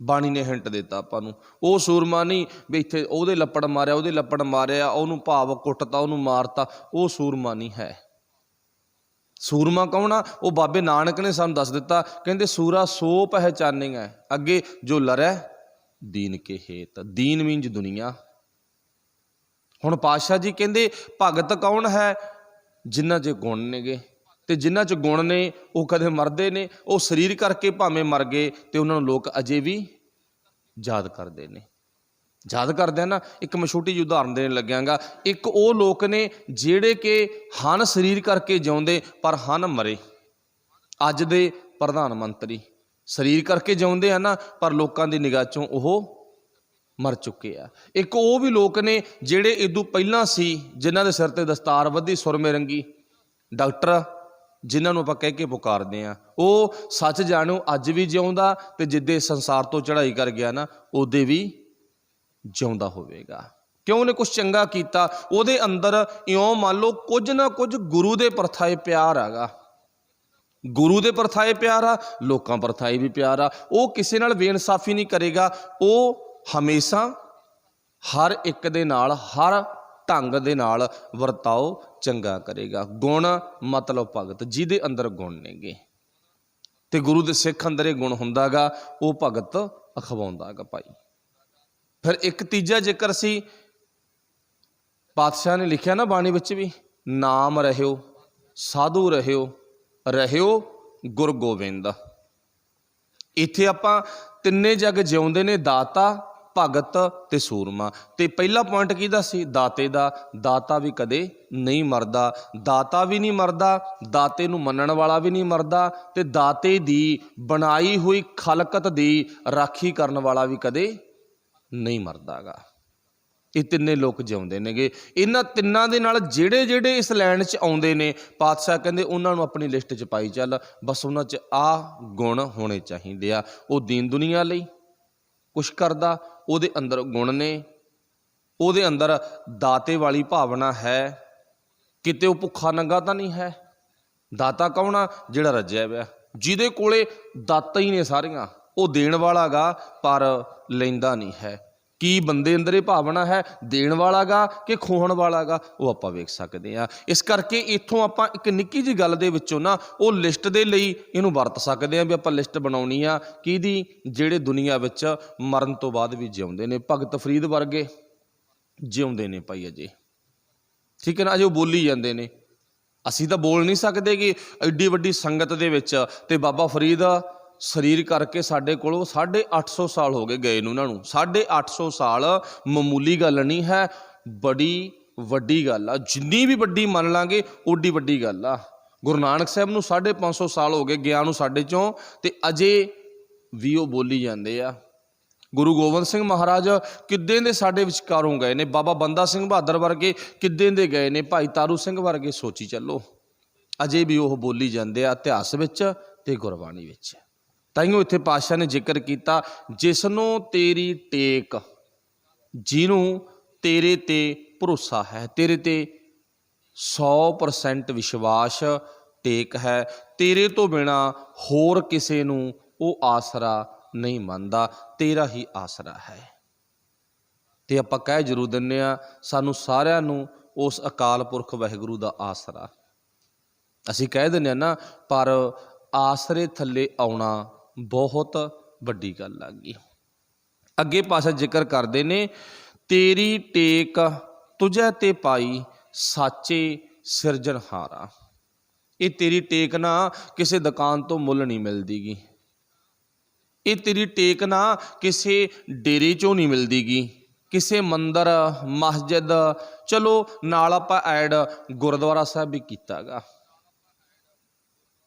ਬਾਣੀ ਨੇ ਹਿੰਟ ਦਿੱਤਾ ਆਪਾਂ ਨੂੰ। ਉਹ ਸੂਰਮਾ ਨਹੀਂ ਵੀ ਇੱਥੇ ਉਹਦੇ ਲੱਪੜ ਮਾਰਿਆ, ਉਹਦੇ ਲੱਪੜ ਮਾਰਿਆ, ਉਹਨੂੰ ਭਾਵ ਕੁੱਟਤਾ, ਉਹਨੂੰ ਮਾਰਤਾ, ਉਹ ਸੂਰਮਾ ਨਹੀਂ ਹੈ। ਸੂਰਮਾ ਕੌਣ ਆ? ਉਹ ਬਾਬੇ ਨਾਨਕ ਨੇ ਸਾਨੂੰ ਦੱਸ ਦਿੱਤਾ, ਕਹਿੰਦੇ ਸੂਰਾ ਸੋ ਪਹਿਚਾਨੇਗਾ, ਅੱਗੇ ਜੋ ਲੜੈ ਦੀਨ ਕੇ ਹੇਤ। ਦੀਨ ਮੀਨਜ ਦੁਨੀਆ। ਹੁਣ ਪਾਤਸ਼ਾਹ ਜੀ ਕਹਿੰਦੇ ਭਗਤ ਕੌਣ ਹੈ? ਜਿਨ੍ਹਾਂ 'ਚ ਗੁਣ ਨੇਗੇ, ਤੇ ਜਿਨ੍ਹਾਂ 'ਚ ਗੁਣ ਨੇ ਉਹ ਕਦੇ ਮਰਦੇ ਨੇ। ਉਹ ਸਰੀਰ ਕਰਕੇ ਭਾਵੇਂ ਮਰ ਗਏ ਤੇ ਉਹਨਾਂ ਨੂੰ ਲੋਕ ਅਜੇ ਵੀ ਯਾਦ ਕਰਦੇ ਨੇ। ਯਾਦ ਕਰਦੇ ਆ ਨਾ। ਇੱਕ ਮੈਂ ਛੋਟੀ ਜਿਹੀ ਉਦਾਹਰਨ ਦੇਣ ਲੱਗਿਆਂਗਾ। ਇੱਕ ਉਹ ਲੋਕ ਨੇ ਜਿਹੜੇ ਕਿ ਹਨ ਸਰੀਰ ਕਰਕੇ ਜਿਉਂਦੇ ਪਰ ਹਨ ਮਰੇ। ਅੱਜ ਦੇ ਪ੍ਰਧਾਨ ਮੰਤਰੀ ਸਰੀਰ ਕਰਕੇ ਜਿਉਂਦੇ ਆ ਨਾ, ਪਰ ਲੋਕਾਂ ਦੀ ਨਿਗਾਹ 'ਚੋਂ ਉਹ ਮਰ ਚੁੱਕੇ ਆ। ਇੱਕ ਉਹ ਵੀ ਲੋਕ ਨੇ ਜਿਹੜੇ ਇਦੋਂ ਪਹਿਲਾਂ ਸੀ, ਜਿਨ੍ਹਾਂ ਦੇ ਸਿਰ ਤੇ ਦਸਤਾਰ ਬੱਧੀ, ਸੁਰਮੇ ਰੰਗੀ, ਡਾਕਟਰ, ਜਿਨ੍ਹਾਂ ਨੂੰ ਆਪਾਂ ਕਹਿ ਕੇ ਪੁਕਾਰਦੇ ਹਾਂ। ਉਹ ਸੱਚ ਜਾਣੋ ਅੱਜ ਵੀ ਜਿਉਂਦਾ, ਤੇ ਜਿੱਦੇ ਸੰਸਾਰ ਤੋਂ ਚੜ੍ਹਾਈ ਕਰ ਗਿਆ ਨਾ, ਉਹਦੇ ਵੀ ਜਿਉਂਦਾ ਹੋਵੇਗਾ। ਕਿਉਂ? ਉਹਨੇ ਕੁਛ ਚੰਗਾ ਕੀਤਾ। ਉਹਦੇ ਅੰਦਰ ਇਉਂ ਮੰਨ ਲਓ ਕੁਝ ਨਾ ਕੁਝ ਗੁਰੂ ਦੇ ਪ੍ਰਥਾਏ ਪਿਆਰ ਹੈਗਾ। ਗੁਰੂ ਦੇ ਪ੍ਰਥਾਏ ਪਿਆਰ ਆ, ਲੋਕਾਂ ਪ੍ਰਥਾਏ ਵੀ ਪਿਆਰ ਆ। ਉਹ ਕਿਸੇ ਨਾਲ ਬੇਇਨਸਾਫੀ ਨਹੀਂ ਕਰੇਗਾ। ਉਹ ਹਮੇਸ਼ਾ ਹਰ ਇੱਕ ਦੇ ਨਾਲ, ਹਰ ਢੰਗ ਦੇ ਨਾਲ ਵਰਤਾਓ ਚੰਗਾ ਕਰੇਗਾ। ਗੁਣ ਮਤਲਬ ਭਗਤ, ਜਿਹਦੇ ਅੰਦਰ ਗੁਣ ਨੇਗੇ। ਤੇ ਗੁਰੂ ਦੇ ਸਿੱਖ ਅੰਦਰ ਇਹ ਗੁਣ ਹੁੰਦਾ ਗਾ, ਉਹ ਭਗਤ ਅਖਵਾਉਂਦਾ ਗਾ ਭਾਈ। ਫਿਰ ਇੱਕ ਤੀਜਾ ਜ਼ਿਕਰ ਸੀ, ਪਾਤਸ਼ਾਹ ਨੇ ਲਿਖਿਆ ਨਾ ਬਾਣੀ ਵਿੱਚ ਵੀ, ਨਾਮ ਰਹਿਓ ਸਾਧੂ ਰਹਿਓ, ਰਹਿਓ ਗੁਰ ਗੋਬਿੰਦ। ਇੱਥੇ ਆਪਾਂ ਤਿੰਨੇ ਜੱਗ ਜਿਉਂਦੇ ਨੇ, ਦਾਤਾ, ਭਗਤ ਤੇ ਸੂਰਮਾ। ਤੇ ਪਹਿਲਾ ਪੁਆਇੰਟ ਕਿਹਦਾ ਸੀ? ਦਾਤੇ ਦਾ। ਦਾਤਾ ਵੀ ਕਦੇ ਨਹੀਂ ਮਰਦਾ। ਦਾਤਾ ਵੀ ਨਹੀਂ ਮਰਦਾ, ਦਾਤੇ ਨੂੰ ਮੰਨਣ ਵਾਲਾ ਵੀ ਨਹੀਂ ਮਰਦਾ, ਤੇ ਦਾਤੇ ਦੀ ਬਣਾਈ ਹੋਈ ਖਲਕਤ ਦੀ ਰਾਖੀ ਕਰਨ ਵਾਲਾ ਵੀ ਕਦੇ ਨਹੀਂ ਮਰਦਾ ਗਾ। ਇਹ ਤਿੰਨੇ ਲੋਕ ਜਿਉਂਦੇ ਨੇਗੇ। ਇਹਨਾਂ ਤਿੰਨਾਂ ਦੇ ਨਾਲ ਜਿਹੜੇ ਜਿਹੜੇ ਇਸ ਲਾਈਨ 'ਚ ਆਉਂਦੇ ਨੇ, ਪਾਤਸ਼ਾਹ ਕਹਿੰਦੇ ਉਹਨਾਂ ਨੂੰ ਆਪਣੀ ਲਿਸਟ 'ਚ ਪਾਈ ਚੱਲ। ਬਸ ਉਹਨਾਂ 'ਚ ਆਹ ਗੁਣ ਹੋਣੇ ਚਾਹੀਦੇ ਆ। ਉਹ ਦੀਨ ਦੁਨੀਆ ਲਈ ਕੁਛ ਕਰਦਾ, ਉਹਦੇ ਅੰਦਰ ਗੁਣ ਨੇ, ਉਹਦੇ ਅੰਦਰ ਦਾਤੇ ਵਾਲੀ ਭਾਵਨਾ ਹੈ, ਕਿਤੇ ਉਹ ਭੁੱਖਾ ਨੰਗਾ ਤਾਂ ਨਹੀਂ ਹੈ। ਦਾਤਾ ਕੌਣ ਆ? ਜਿਹੜਾ ਰੱਜਿਆ ਪਿਆ, ਜਿਹਦੇ ਕੋਲੇ ਦਾਤਾ ਹੀ ਨੇ ਸਾਰੀਆਂ। ਉਹ ਦੇਣ ਵਾਲਾ ਗਾ ਪਰ ਲੈਂਦਾ ਨਹੀਂ ਹੈ। ਕੀ ਬੰਦੇ ਅੰਦਰ ਇਹ ਭਾਵਨਾ ਹੈ? ਦੇਣ ਵਾਲਾ ਗਾ ਕਿ ਖੋਹਣ ਵਾਲਾ ਗਾ? ਉਹ ਆਪਾਂ ਵੇਖ ਸਕਦੇ ਹਾਂ। ਇਸ ਕਰਕੇ ਇੱਥੋਂ ਆਪਾਂ ਇੱਕ ਨਿੱਕੀ ਜਿਹੀ ਗੱਲ ਦੇ ਵਿੱਚੋਂ ਨਾ ਉਹ ਲਿਸਟ ਦੇ ਲਈ ਇਹਨੂੰ ਵਰਤ ਸਕਦੇ ਹਾਂ ਵੀ ਆਪਾਂ ਲਿਸਟ ਬਣਾਉਣੀ ਆ ਕਿਹਦੀ? ਜਿਹੜੇ ਦੁਨੀਆ ਵਿੱਚ ਮਰਨ ਤੋਂ ਬਾਅਦ ਵੀ ਜਿਉਂਦੇ ਨੇ। ਭਗਤ ਫਰੀਦ ਵਰਗੇ ਜਿਉਂਦੇ ਨੇ ਭਾਈ ਅਜੇ, ਠੀਕ ਹੈ ਨਾ। ਅਜੇ ਉਹ ਬੋਲੀ ਜਾਂਦੇ ਨੇ। ਅਸੀਂ ਤਾਂ ਬੋਲ ਨਹੀਂ ਸਕਦੇ ਕਿ ਐਡੀ ਵੱਡੀ ਸੰਗਤ ਦੇ ਵਿੱਚ। ਤੇ ਬਾਬਾ ਫਰੀਦ ਸਰੀਰ ਕਰਕੇ ਸਾਡੇ ਕੋਲੋਂ 850 ਸਾਲ ਹੋ ਗਏ ਨੂੰ। ਉਹਨਾਂ ਨੂੰ 850 ਸਾਲ ਮਾਮੂਲੀ ਗੱਲ ਨਹੀਂ ਹੈ, ਬੜੀ ਵੱਡੀ ਗੱਲ ਆ। ਜਿੰਨੀ ਵੀ ਵੱਡੀ ਮੰਨ ਲਾਂਗੇ ਓਡੀ ਵੱਡੀ ਗੱਲ ਆ। ਗੁਰੂ ਨਾਨਕ ਸਾਹਿਬ ਨੂੰ 550 ਸਾਲ ਹੋ ਗਏ ਗਿਆ ਨੂੰ ਸਾਡੇ ਚੋਂ, ਤੇ ਅਜੇ ਵੀ ਉਹ ਬੋਲੀ ਜਾਂਦੇ ਆ। ਗੁਰੂ ਗੋਬਿੰਦ ਸਿੰਘ ਮਹਾਰਾਜ ਕਿੱਦਾਂ ਦੇ ਸਾਡੇ ਵਿਚਕਾਰੋਂ ਗਏ ਨੇ। ਬਾਬਾ ਬੰਦਾ ਸਿੰਘ ਬਹਾਦਰ ਵਰਗੇ ਕਿੱਦਾਂ ਦੇ ਗਏ ਨੇ। ਭਾਈ ਤਾਰੂ ਸਿੰਘ ਵਰਗੇ ਸੋਚੀ ਚੱਲੋ, ਅਜੇ ਵੀ ਉਹ ਬੋਲੀ ਜਾਂਦੇ ਆ ਇਤਿਹਾਸ ਵਿੱਚ ਤੇ ਗੁਰਬਾਣੀ ਵਿੱਚ। ਤਾਈਓ ਇੱਥੇ ਪਾਤਸ਼ਾਹ ਨੇ ਜ਼ਿਕਰ ਕੀਤਾ, ਜਿਸ ਨੂੰ ਤੇਰੀ ਟੇਕ, ਜਿਹਨੂੰ ਤੇਰੇ ਤੇ ਭਰੋਸਾ ਹੈ, ਤੇਰੇ ਤੇ 100% ਵਿਸ਼ਵਾਸ ਟੇਕ ਹੈ, ਤੇਰੇ ਤੋਂ ਬਿਨਾ ਹੋਰ ਕਿਸੇ ਨੂੰ ਉਹ ਆਸਰਾ ਨਹੀਂ ਮੰਨਦਾ, ਤੇਰਾ ਹੀ ਆਸਰਾ ਹੈ। ਤੇ ਆਪਾਂ ਕਹਿ ਜ਼ਰੂਰ ਦਿੰਦੇ ਹਾਂ, ਸਾਨੂੰ ਸਾਰਿਆਂ ਨੂੰ ਉਸ ਅਕਾਲ ਪੁਰਖ ਵਾਹਿਗੁਰੂ ਦਾ ਆਸਰਾ ਅਸੀਂ ਕਹਿ ਦਿੰਦੇ ਹਾਂ ਨਾ, ਪਰ ਆਸਰੇ ਥੱਲੇ ਆਉਣਾ ਬਹੁਤ ਵੱਡੀ ਗੱਲ ਆ ਗਈ। ਅੱਗੇ ਪਾਤਸ਼ਾਹ ਜ਼ਿਕਰ ਕਰਦੇ ਨੇ, ਤੇਰੀ ਟੇਕ ਤੁਝੇ ਤੇ ਪਾਈ ਸਾਚੇ ਸਿਰਜਣਹਾਰਾ। ਇਹ ਤੇਰੀ ਟੇਕ ਨਾ ਕਿਸੇ ਦੁਕਾਨ ਤੋਂ ਮੁੱਲ ਨਹੀਂ ਮਿਲਦੀ ਗੀ। ਇਹ ਤੇਰੀ ਟੇਕ ਨਾ ਕਿਸੇ ਡੇਰੇ ਚੋਂ ਨਹੀਂ ਮਿਲਦੀ ਗੀ, ਕਿਸੇ ਮੰਦਰ ਮਸਜਿਦ, ਚਲੋ ਨਾਲ ਆਪਾਂ ਐਡ ਗੁਰਦੁਆਰਾ ਸਾਹਿਬ ਵੀ ਕੀਤਾ ਗਾ।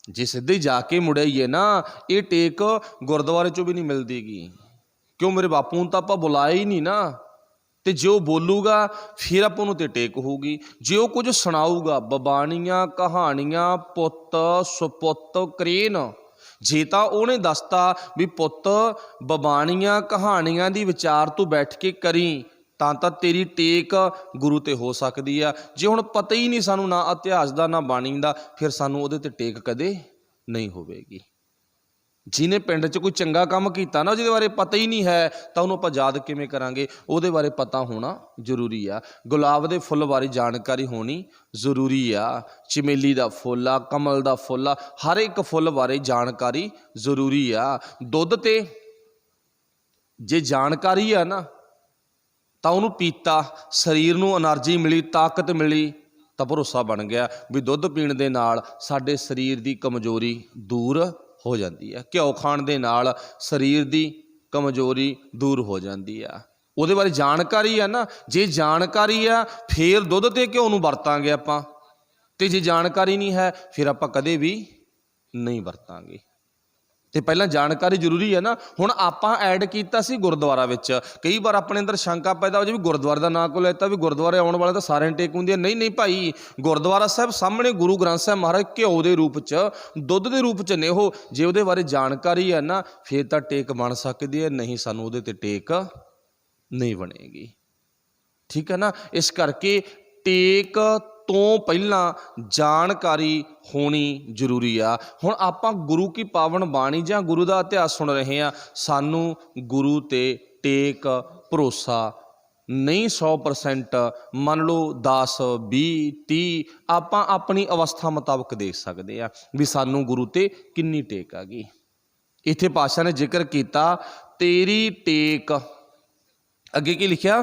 ਜੇ ਸਿੱਧੇ ਜਾ ਕੇ ਮੁੜਿਆਈਏ ਨਾ, ਇਹ ਟੇਕ ਗੁਰਦੁਆਰੇ ਚੋਂ ਵੀ ਨਹੀਂ ਮਿਲਦੀ ਗੀ। ਕਿਉਂ? ਮੇਰੇ ਬਾਪੂ ਨੂੰ ਤਾਂ ਆਪਾਂ ਬੁਲਾਇਆ ਹੀ ਨਹੀਂ ਨਾ, ਤੇ ਜੇ ਉਹ ਬੋਲੂਗਾ ਫਿਰ ਆਪਾਂ ਨੂੰ ਤੇ ਟੇਕ ਹੋਊਗੀ। ਜੇ ਉਹ ਕੁਝ ਸੁਣਾਊਗਾ, ਬਬਾਣੀਆਂ ਕਹਾਣੀਆਂ ਪੁੱਤ ਸੁਪੁੱਤ ਕਰੇਨ, ਜੇ ਤਾਂ ਉਹਨੇ ਦੱਸਤਾ ਵੀ ਪੁੱਤ ਬਬਾਣੀਆਂ ਕਹਾਣੀਆਂ ਦੀ ਵਿਚਾਰ ਤੂੰ ਬੈਠ ਕੇ ਕਰੀ, ਤਾਂ ਤੇਰੀ ਟੇਕ ਗੁਰੂ ਤੇ ਹੋ ਸਕਦੀ ਆ। ਜੇ ਹੁਣ ਪਤਾ ਹੀ ਨਹੀਂ ਸਾਨੂੰ ਨਾ ਇਤਿਹਾਸ ਦਾ ਨਾ ਬਾਣੀ ਦਾ, ਫਿਰ ਸਾਨੂੰ ਉਹਦੇ ਤੇ ਟੇਕ ਕਦੇ ਨਹੀਂ ਹੋਵੇਗੀ। ਜਿਹਨੇ ਪਿੰਡ 'ਚ ਕੋਈ ਚੰਗਾ ਕੰਮ ਕੀਤਾ ਨਾ, ਜਿਹਦੇ ਬਾਰੇ ਪਤਾ ਹੀ ਨਹੀਂ ਹੈ, ਤਾਂ ਉਹਨੂੰ ਆਪਾਂ ਯਾਦ ਕਿਵੇਂ ਕਰਾਂਗੇ? ਉਹਦੇ ਬਾਰੇ ਪਤਾ ਹੋਣਾ ਜ਼ਰੂਰੀ ਆ। ਗੁਲਾਬ ਦੇ ਫੁੱਲ ਬਾਰੇ ਜਾਣਕਾਰੀ ਹੋਣੀ ਜ਼ਰੂਰੀ ਆ, ਚਮੇਲੀ ਦਾ ਫੁੱਲ ਆ, ਕਮਲ ਦਾ ਫੁੱਲ ਆ, ਹਰ ਇੱਕ ਫੁੱਲ ਬਾਰੇ ਜਾਣਕਾਰੀ ਜ਼ਰੂਰੀ ਆ। ਦੁੱਧ ਤੇ ਜੇ ਜਾਣਕਾਰੀ ਆ ਨਾ, ਤਾਂ ਉਹਨੂੰ ਪੀਤਾ, ਸਰੀਰ ਨੂੰ એનર્ਜੀ ਮਿਲੀ, ਤਾਕਤ ਮਿਲੀ, ਤਾਂ ਭਰੋਸਾ ਬਣ ਗਿਆ ਵੀ ਦੁੱਧ ਪੀਣ ਦੇ ਨਾਲ ਸਾਡੇ ਸਰੀਰ ਦੀ ਕਮਜ਼ੋਰੀ ਦੂਰ ਹੋ ਜਾਂਦੀ ਹੈ। ਘਿਓ ਖਾਣ ਦੇ ਨਾਲ ਸਰੀਰ ਦੀ ਕਮਜ਼ੋਰੀ ਦੂਰ ਹੋ ਜਾਂਦੀ ਆ। ਉਹਦੇ ਬਾਰੇ ਜਾਣਕਾਰੀ ਆ ਨਾ, ਜੇ ਜਾਣਕਾਰੀ ਆ ਫਿਰ ਦੁੱਧ ਤੇ ਘਿਓ ਨੂੰ ਵਰਤਾਂਗੇ ਆਪਾਂ, ਤੇ ਜੇ ਜਾਣਕਾਰੀ ਨਹੀਂ ਹੈ ਫਿਰ ਆਪਾਂ ਕਦੇ ਵੀ ਨਹੀਂ ਵਰਤਾਂਗੇ। ਤੇ ਪਹਿਲਾਂ ਜਾਣਕਾਰੀ ਜ਼ਰੂਰੀ ਹੈ ਨਾ। ਹੁਣ ਆਪਾਂ ਐਡ ਕੀਤਾ ਸੀ ਗੁਰਦੁਆਰਾ ਵਿੱਚ, ਕਈ ਵਾਰ ਆਪਣੇ ਅੰਦਰ ਸ਼ੰਕਾ ਪੈਦਾ ਹੋ ਜਾਵੇ ਵੀ ਗੁਰਦੁਆਰੇ ਦਾ ਨਾਂ ਕੋ ਲੈਤਾ, ਵੀ ਗੁਰਦੁਆਰੇ ਆਉਣ ਵਾਲੇ ਤਾਂ ਸਾਰਿਆਂ ਨੂੰ ਟੇਕ ਹੁੰਦੀ ਹੈ। ਨਹੀਂ ਨਹੀਂ ਭਾਈ, ਗੁਰਦੁਆਰਾ ਸਾਹਿਬ ਸਾਹਮਣੇ ਗੁਰੂ ਗ੍ਰੰਥ ਸਾਹਿਬ ਮਹਾਰਾਜ ਘਿਓ ਦੇ ਰੂਪ 'ਚ, ਦੁੱਧ ਦੇ ਰੂਪ 'ਚ ਨੇ ਉਹ। ਜੇ ਉਹਦੇ ਬਾਰੇ ਜਾਣਕਾਰੀ ਹੈ ਨਾ, ਫਿਰ ਤਾਂ ਟੇਕ ਬਣ ਸਕਦੀ ਹੈ, ਨਹੀਂ ਸਾਨੂੰ ਉਹਦੇ ਤੇ ਟੇਕ ਨਹੀਂ ਬਣੇਗੀ। ਠੀਕ ਹੈ ਨਾ। ਇਸ ਕਰਕੇ ਟੇਕ ਤੋਂ ਪਹਿਲਾਂ ਜਾਣਕਾਰੀ ਹੋਣੀ ਜ਼ਰੂਰੀ ਆ। ਹੁਣ ਆਪਾਂ ਗੁਰੂ ਕੀ ਪਾਵਨ ਬਾਣੀ ਜਾਂ ਗੁਰੂ ਦਾ ਇਤਿਹਾਸ ਸੁਣ ਰਹੇ ਹਾਂ, ਸਾਨੂੰ ਗੁਰੂ ਤੇ ਟੇਕ ਭਰੋਸਾ ਨਹੀਂ 100%, ਮੰਨ ਲਓ 10 20 30, ਆਪਾਂ ਆਪਣੀ ਅਵਸਥਾ ਮੁਤਾਬਕ ਦੇਖ ਸਕਦੇ ਆ ਵੀ ਸਾਨੂੰ ਗੁਰੂ ਤੇ ਕਿੰਨੀ ਟੇਕ ਆ ਗਈ। ਇੱਥੇ ਪਾਤਸ਼ਾਹ ਨੇ ਜ਼ਿਕਰ ਕੀਤਾ ਤੇਰੀ ਟੇਕ, ਅੱਗੇ ਕੀ ਲਿਖਿਆ?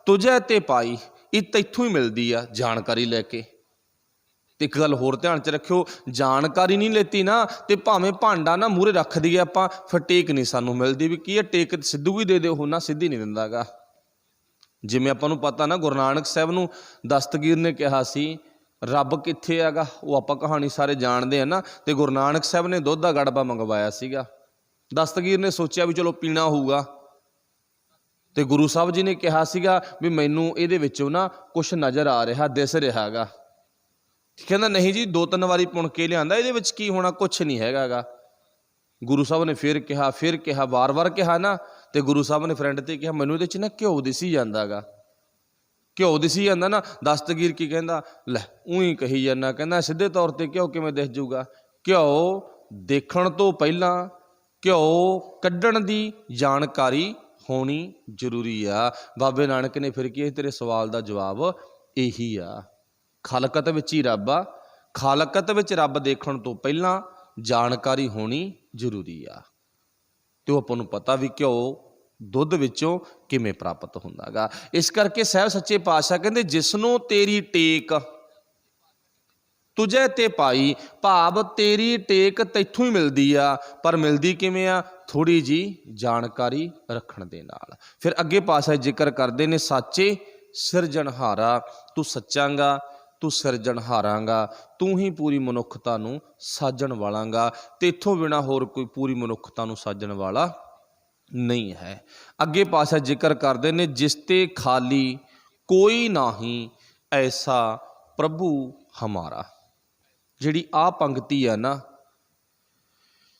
ਤੁਝੇ ਤੇ ਪਾਈ। ਇਹ ਤੈਥੋਂ ਹੀ ਮਿਲਦੀ ਆ ਜਾਣਕਾਰੀ ਲੈ ਕੇ। ਤੇ ਇੱਕ ਗੱਲ ਹੋਰ ਧਿਆਨ 'ਚ ਰੱਖਿਓ, ਜਾਣਕਾਰੀ ਨਹੀਂ ਲੈਤੀ ਨਾ ਤੇ ਭਾਵੇਂ ਭਾਂਡਾ ਨਾ ਮੂਹਰੇ ਰੱਖ ਦਈਏ ਆਪਾਂ, ਫਿਰ ਟੇਕ ਨਹੀਂ ਸਾਨੂੰ ਮਿਲਦੀ। ਵੀ ਕੀ ਹੈ? ਟੇਕ ਸਿੱਧੂ ਵੀ ਦੇ ਦਿਓ, ਹੋ ਨਾ ਸਿੱਧੀ ਨਹੀਂ ਦਿੰਦਾ ਗਾ। ਜਿਵੇਂ ਆਪਾਂ ਨੂੰ ਪਤਾ ਨਾ, ਗੁਰੂ ਨਾਨਕ ਸਾਹਿਬ ਨੂੰ ਦਸਤਗੀਰ ਨੇ ਕਿਹਾ ਸੀ ਰੱਬ ਕਿੱਥੇ ਹੈਗਾ, ਉਹ ਆਪਾਂ ਕਹਾਣੀ ਸਾਰੇ ਜਾਣਦੇ ਆ ਨਾ। ਤੇ ਗੁਰੂ ਨਾਨਕ ਸਾਹਿਬ ਨੇ ਦੁੱਧ ਦਾ ਗੜਬਾ ਮੰਗਵਾਇਆ ਸੀਗਾ। ਦਸਤਗੀਰ ਨੇ ਸੋਚਿਆ ਵੀ ਚਲੋ ਪੀਣਾ ਹੋਊਗਾ, ਤੇ ਗੁਰੂ ਸਾਹਿਬ ਜੀ ਨੇ ਕਿਹਾ ਸੀਗਾ ਵੀ ਮੈਨੂੰ ਇਹਦੇ ਵਿੱਚੋਂ ਨਾ ਕੁਛ ਨਜ਼ਰ ਆ ਰਿਹਾ, ਦਿਸ ਰਿਹਾ ਹੈਗਾ। ਕਹਿੰਦਾ ਨਹੀਂ ਜੀ, 2-3 ਵਾਰੀ ਪੁਣ ਕੇ ਲਿਆਂਦਾ, ਇਹਦੇ ਵਿੱਚ ਕੀ ਹੋਣਾ, ਕੁਛ ਨਹੀਂ ਹੈਗਾ ਗਾ। ਗੁਰੂ ਸਾਹਿਬ ਨੇ ਫਿਰ ਕਿਹਾ, ਵਾਰ-ਵਾਰ ਕਿਹਾ ਨਾ, ਤੇ ਗੁਰੂ ਸਾਹਿਬ ਨੇ ਫਰੈਂਡ ਤੇ ਕਿਹਾ ਮੈਨੂੰ ਇਹਦੇ 'ਚ ਨਾ ਘਿਓ ਦਿਸੀ ਜਾਂਦਾ ਗਾ, ਘਿਓ ਦਿਸੀ ਜਾਂਦਾ ਨਾ। ਦਸਤਗੀਰ ਕੀ ਕਹਿੰਦਾ, ਲੈ ਊਂ ਕਹੀ ਜਾਂਦਾ, ਕਹਿੰਦਾ ਸਿੱਧੇ ਤੌਰ ਤੇ ਘਿਓ ਕਿਵੇਂ ਦਿਸ ਜੂਗਾ? ਘਿਓ ਦੇਖਣ ਤੋਂ ਪਹਿਲਾਂ ਘਿਓ ਕੱਢਣ ਦੀ ਜਾਣਕਾਰੀ ਹੋਣੀ ਜ਼ਰੂਰੀ ਆ। ਬਾਬੇ ਨਾਨਕ ਨੇ ਫਿਰ ਕੀ, ਤੇਰੇ ਸਵਾਲ ਦਾ ਜਵਾਬ ਇਹੀ ਆ, ਖਾਲਕਤ ਵਿੱਚ ਹੀ ਰੱਬ ਆ। ਖਾਲਕਤ ਵਿੱਚ ਰੱਬ ਦੇਖਣ ਤੋਂ ਪਹਿਲਾਂ ਜਾਣਕਾਰੀ ਹੋਣੀ ਜ਼ਰੂਰੀ ਆ। ਤੇ ਉਹ ਆਪਾਂ ਨੂੰ ਪਤਾ ਵੀ ਘਿਓ ਦੁੱਧ ਵਿੱਚੋਂ ਕਿਵੇਂ ਪ੍ਰਾਪਤ ਹੁੰਦਾ ਗਾ। ਇਸ ਕਰਕੇ ਸਾਹਿਬ ਸੱਚੇ ਪਾਤਸ਼ਾਹ ਕਹਿੰਦੇ ਜਿਸ ਨੂੰ ਤੇਰੀ ਟੇਕ ਤੁਝੇ ਤੇ ਪਾਈ, ਭਾਵ ਤੇਰੀ ਟੇਕ ਤੈਥੋਂ ਹੀ ਮਿਲਦੀ ਆ। ਪਰ ਮਿਲਦੀ ਕਿਵੇਂ ਆ? ਥੋੜ੍ਹੀ ਜੀ ਜਾਣਕਾਰੀ ਰੱਖਣ ਦੇ ਨਾਲ। ਫਿਰ ਅੱਗੇ ਪਾਤਸ਼ਾਹ ਜ਼ਿਕਰ ਕਰਦੇ ਨੇ, ਸਾਚੇ ਸਿਰਜਣਹਾਰਾ, ਤੂੰ ਸੱਚਾਂਗਾ, ਤੂੰ ਸਿਰਜਣਹਾਰਾਂਗਾ, ਤੂੰ ਹੀ ਪੂਰੀ ਮਨੁੱਖਤਾ ਨੂੰ ਸਾਜਣ ਵਾਲਾਂਗਾ। ਤੇਥੋਂ ਬਿਨਾਂ ਹੋਰ ਕੋਈ ਪੂਰੀ ਮਨੁੱਖਤਾ ਨੂੰ ਸਾਜਣ ਵਾਲਾ ਨਹੀਂ ਹੈ। ਅੱਗੇ ਪਾਤਸ਼ਾਹ ਜ਼ਿਕਰ ਕਰਦੇ ਨੇ, ਜਿਸ ਤੇ ਖਾਲੀ ਕੋਈ ਨਾਹੀਂ ਐਸਾ ਪ੍ਰਭੂ ਹਮਾਰਾ। ਜਿਹੜੀ ਆਹ ਪੰਗਤੀ ਆ ਨਾ,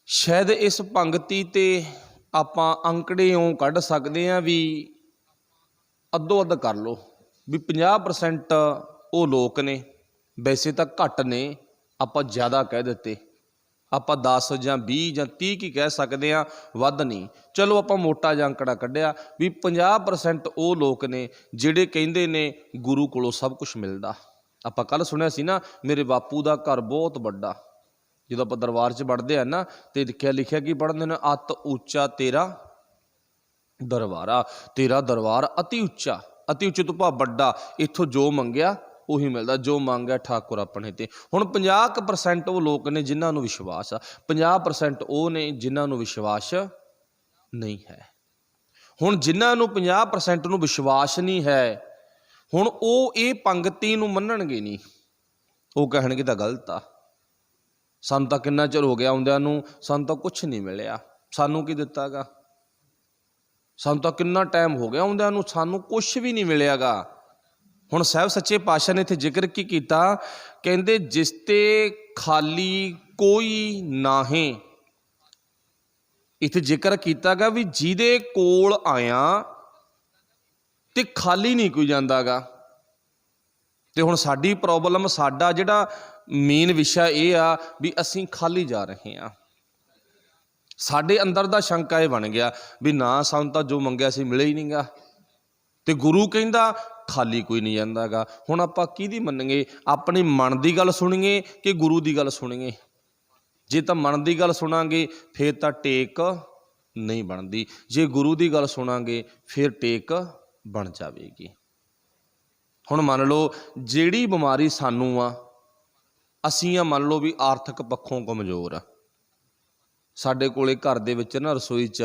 ਸ਼ਾਇਦ ਇਸ ਪੰਗਤੀ ਤੇ ਆਪਾਂ ਅੰਕੜੇ ਇਉਂ ਕੱਢ ਸਕਦੇ ਹਾਂ ਵੀ ਅੱਧੋ ਅੱਧ ਕਰ ਲਓ ਵੀ 50% ਉਹ ਲੋਕ ਨੇ, ਵੈਸੇ ਤਾਂ ਘੱਟ ਨੇ, ਆਪਾਂ ਜ਼ਿਆਦਾ ਕਹਿ ਦਿੱਤੇ, ਆਪਾਂ 10 ਜਾਂ 20 ਜਾਂ 30 ਕੀ ਕਹਿ ਸਕਦੇ ਹਾਂ, ਵੱਧ ਨਹੀਂ। ਚਲੋ ਆਪਾਂ ਮੋਟਾ ਜਿਹਾ ਅੰਕੜਾ ਕੱਢਿਆ ਵੀ 50% ਉਹ ਲੋਕ ਨੇ ਜਿਹੜੇ ਕਹਿੰਦੇ ਨੇ ਗੁਰੂ ਕੋਲੋਂ ਸਭ ਕੁਛ ਮਿਲਦਾ। ਆਪਾਂ ਕੱਲ੍ਹ ਸੁਣਿਆ ਸੀ ਨਾ, ਮੇਰੇ ਬਾਪੂ ਦਾ ਘਰ ਬਹੁਤ ਵੱਡਾ। ਜਦੋਂ ਆਪਾਂ ਦਰਬਾਰ 'ਚ ਵੜਦੇ ਆ ਨਾ, ਤੇ ਲਿਖਿਆ ਕੀ ਪੜ੍ਹਦੇ ਨੇ, ਅਤ ਉੱਚਾ ਤੇਰਾ ਦਰਬਾਰਾ। ਤੇਰਾ ਦਰਬਾਰ ਅਤੀ ਉੱਚਾ, ਅਤੀ ਉੱਚੇ ਤੋਂ ਭਾਵ ਵੱਡਾ। ਇੱਥੋਂ ਜੋ ਮੰਗਿਆ ਉਹੀ ਮਿਲਦਾ, ਜੋ ਮੰਗਿਆ ਠਾਕੁਰ ਆਪਣੇ ਤੇ। ਹੁਣ 50% ਉਹ ਲੋਕ ਨੇ ਜਿਨ੍ਹਾਂ ਨੂੰ ਵਿਸ਼ਵਾਸ ਆ, 50% ਉਹ ਨੇ ਜਿਨ੍ਹਾਂ ਨੂੰ ਵਿਸ਼ਵਾਸ ਨਹੀਂ ਹੈ। ਹੁਣ ਜਿਨ੍ਹਾਂ ਨੂੰ 50% ਨੂੰ ਵਿਸ਼ਵਾਸ ਨਹੀਂ ਹੈ, ਹੁਣ ਉਹ ਇਹ ਪੰਗਤੀ ਨੂੰ ਮੰਨਣਗੇ ਨਹੀਂ। ਉਹ ਕਹਿਣਗੇ ਤਾਂ ਗਲਤ ਆ, ਸਾਨੂੰ ਤਾਂ ਕਿੰਨਾ ਚਿਰ ਹੋ ਗਿਆ ਆਉਂਦਿਆਂ ਨੂੰ, ਸਾਨੂੰ ਤਾਂ ਕੁਛ ਨਹੀਂ ਮਿਲਿਆ, ਸਾਨੂੰ ਕੀ ਦਿੱਤਾ ਗਾ, ਸਾਨੂੰ ਤਾਂ ਕਿੰਨਾ ਟਾਈਮ ਹੋ ਗਿਆ ਆਉਂਦਿਆਂ ਨੂੰ, ਸਾਨੂੰ ਕੁਛ ਵੀ ਨਹੀਂ ਮਿਲਿਆ ਗਾ। ਹੁਣ ਸਾਹਿਬ ਸੱਚੇ ਪਾਤਸ਼ਾਹ ਨੇ ਇੱਥੇ ਜ਼ਿਕਰ ਕੀ ਕੀਤਾ, ਕਹਿੰਦੇ ਜਿਸ ਤੇ ਖਾਲੀ ਕੋਈ ਨਾਹੀਂ। ਇੱਥੇ ਜ਼ਿਕਰ ਕੀਤਾ ਗਾ ਵੀ ਜਿਹਦੇ ਕੋਲ ਆਇਆ ਤੇ ਖਾਲੀ ਨਹੀਂ ਕੋਈ ਜਾਂਦਾ ਗਾ। ਤੇ ਹੁਣ ਸਾਡੀ ਪ੍ਰੋਬਲਮ, ਸਾਡਾ ਜਿਹੜਾ ਮੇਨ ਵਿਸ਼ਾ ਇਹ ਆ ਵੀ ਅਸੀਂ ਖਾਲੀ ਜਾ ਰਹੇ ਹਾਂ। ਸਾਡੇ ਅੰਦਰ ਦਾ ਸ਼ੰਕਾ ਇਹ ਬਣ ਗਿਆ ਵੀ ਨਾ ਸਾਨੂੰ ਤਾਂ ਜੋ ਮੰਗਿਆ ਸੀ ਮਿਲਿਆ ਹੀ ਨਹੀਂ ਗਾ, ਤੇ ਗੁਰੂ ਕਹਿੰਦਾ ਖਾਲੀ ਕੋਈ ਨਹੀਂ ਜਾਂਦਾ ਗਾ। ਹੁਣ ਆਪਾਂ ਕਿਹਦੀ ਮੰਨੀਏ, ਆਪਣੀ ਮਨ ਦੀ ਗੱਲ ਸੁਣੀਏ ਕਿ ਗੁਰੂ ਦੀ ਗੱਲ ਸੁਣੀਏ? ਜੇ ਤਾਂ ਮਨ ਦੀ ਗੱਲ ਸੁਣਾਂਗੇ ਫਿਰ ਤਾਂ ਟੇਕ ਨਹੀਂ ਬਣਦੀ, ਜੇ ਗੁਰੂ ਦੀ ਗੱਲ ਸੁਣਾਂਗੇ ਫਿਰ ਟੇਕ ਬਣ ਜਾਵੇਗੀ। ਹੁਣ ਮੰਨ ਲਓ ਜਿਹੜੀ ਬਿਮਾਰੀ ਸਾਨੂੰ ਆ, ਅਸੀਂ ਆ ਮੰਨ ਲਓ ਵੀ ਆਰਥਿਕ ਪੱਖੋਂ ਕਮਜ਼ੋਰ ਆ, ਸਾਡੇ ਕੋਲੇ ਘਰ ਦੇ ਵਿੱਚ ਨਾ ਰਸੋਈ 'ਚ